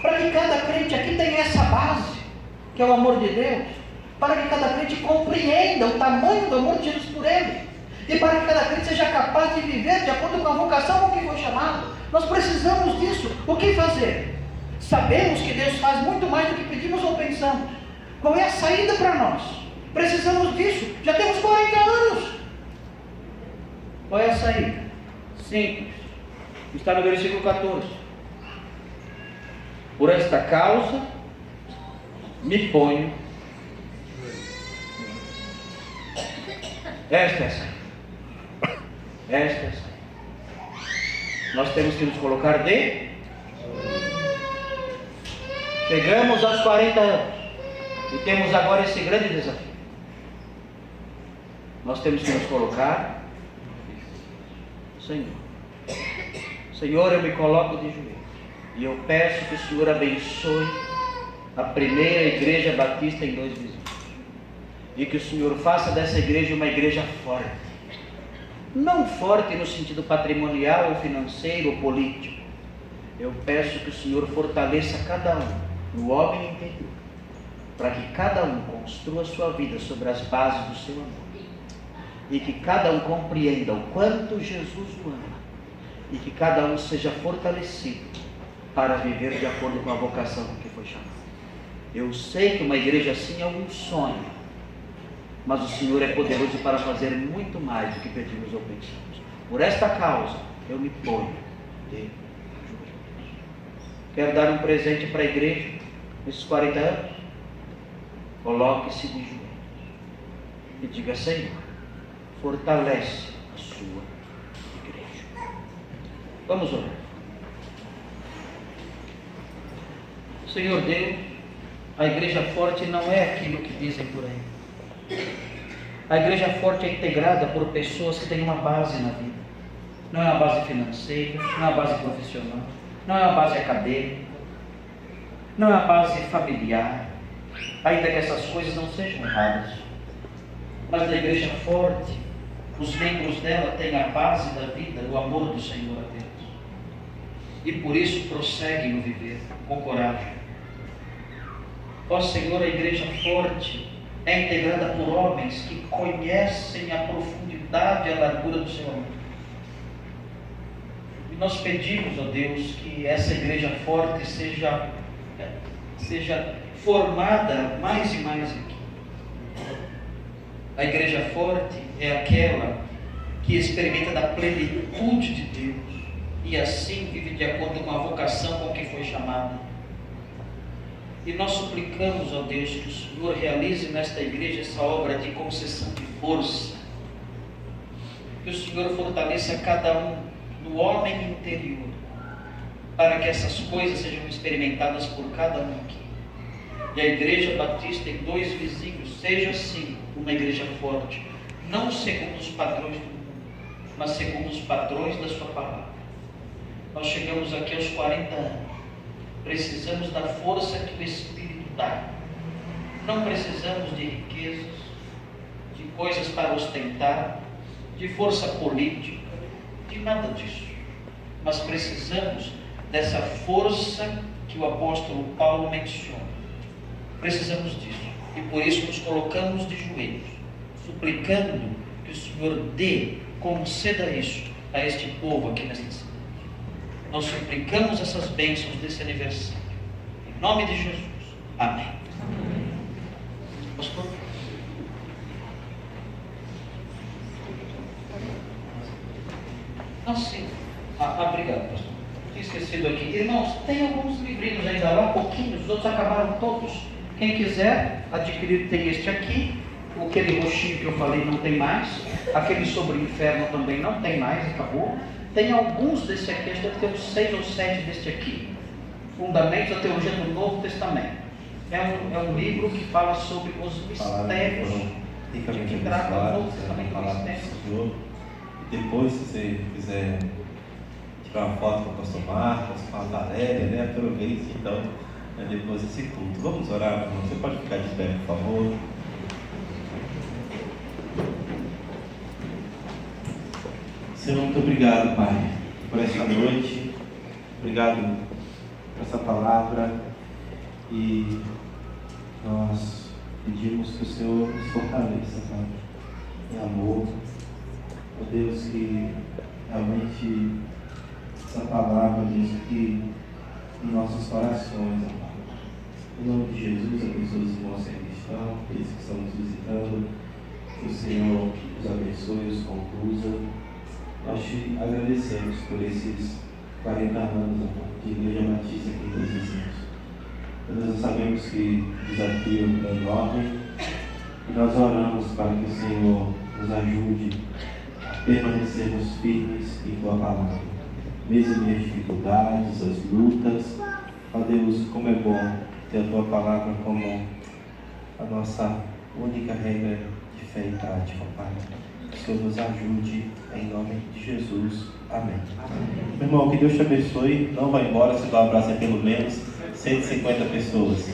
Para que cada crente aqui tenha essa base, que é o amor de Deus. Para que cada crente compreenda o tamanho do amor de Jesus por ele. E para que cada crente seja capaz de viver de acordo com a vocação com que foi chamado. Nós precisamos disso. O que fazer? Sabemos que Deus faz muito mais do que pedimos ou pensamos. Qual é a saída para nós? Precisamos disso. Já temos 40 anos. Qual é a saída? Simples. Está no versículo 14. Por esta causa me ponho. Esta é a saída. Esta é a saída. Nós temos que nos colocar de. Chegamos aos 40 anos e temos agora esse grande desafio. Nós temos que nos colocar. Senhor, eu me coloco de joelhos e eu peço que o Senhor abençoe a primeira igreja batista em 2 Vizinhos e que o Senhor faça dessa igreja uma igreja forte, não forte no sentido patrimonial ou financeiro ou político. Eu peço que o Senhor fortaleça cada um no homem interior, para que cada um construa a sua vida sobre as bases do seu amor. E que cada um compreenda o quanto Jesus o ama. E que cada um seja fortalecido para viver de acordo com a vocação com que foi chamado. Eu sei que uma igreja assim é um sonho, mas o Senhor é poderoso para fazer muito mais do que pedimos ou pensamos. Por esta causa, eu me ponho de joelhos. Quero dar um presente para a igreja nesses 40 anos. Coloque-se de joelhos e diga: Senhor, fortalece a sua igreja. Vamos orar. Senhor Deus, a igreja forte não é aquilo que dizem por aí. A igreja forte é integrada por pessoas que têm uma base na vida. Não é uma base financeira, não é uma base profissional, não é uma base acadêmica, não é uma base familiar, ainda que essas coisas não sejam erradas. Mas na igreja forte Os membros dela têm a base da vida, o amor do Senhor a Deus. E por isso prosseguem no viver, com coragem. Ó Senhor, a igreja forte é integrada por homens que conhecem a profundidade e a largura do seu amor. E nós pedimos, ó Deus, que essa igreja forte seja formada mais e mais aqui. A igreja forte é aquela que experimenta da plenitude de Deus e assim vive de acordo com a vocação com que foi chamada. E nós suplicamos, ó Deus, que o Senhor realize nesta igreja essa obra de concessão de força, que o Senhor fortaleça cada um no homem interior, para que essas coisas sejam experimentadas por cada um aqui. E a Igreja Batista em Dois Vizinhos seja sim uma igreja forte, não segundo os padrões do mundo, mas segundo os padrões da sua palavra. Nós chegamos aqui aos 40 anos, precisamos da força que o Espírito dá. Não precisamos de riquezas, de coisas para ostentar, de força política, de nada disso. Mas precisamos dessa força que o apóstolo Paulo menciona. Precisamos disso. E por isso nos colocamos de joelhos, suplicando que o Senhor conceda isso a este povo aqui nesta cidade. Nós suplicamos essas bênçãos desse aniversário. Em nome de Jesus. Amém. Pastor? Ah, sim. Obrigado, pastor. Tinha esquecido aqui. Irmãos, tem alguns livrinhos ainda lá, pouquinhos, os outros acabaram todos. Quem quiser adquirir, tem este aqui. Aquele roxinho que eu falei não tem mais. Aquele sobre o inferno também não tem mais, acabou. Tem alguns desse aqui, acho que deve ter uns 6 ou 7 deste aqui. Fundamentos da Teologia do Novo Testamento. É um livro que fala sobre os mistérios que trata o Novo Testamento. E depois, se você quiser tirar uma foto com o pastor Marcos, com a Valéria, né? Aproveite então, depois desse culto. Vamos orar, irmão? Você pode ficar de pé, por favor. Senhor, muito obrigado, Pai, por essa noite. Obrigado por essa palavra. E nós pedimos que o Senhor nos fortaleça, Pai, em amor. Ó Deus, que realmente essa palavra diz que em nossos corações, Pai. Em nome de Jesus, abençoe os irmãos que estão, aqueles que estão nos visitando. Que o Senhor os abençoe e os conduza. Nós te agradecemos por esses 40 anos de Igreja Batista aqui em Dois Vizinhos. Nós sabemos que o desafio é enorme e nós oramos para que o Senhor nos ajude a permanecermos firmes em Tua palavra. Mesmo em dificuldades, as lutas, ó Deus, como é bom ter a Tua palavra como a nossa única regra de fé e prática, Pai. Que o Senhor nos ajude em nome de Jesus. Amém. Meu irmão, que Deus te abençoe. Não vá embora, se dá um abraço a pelo menos 150 pessoas.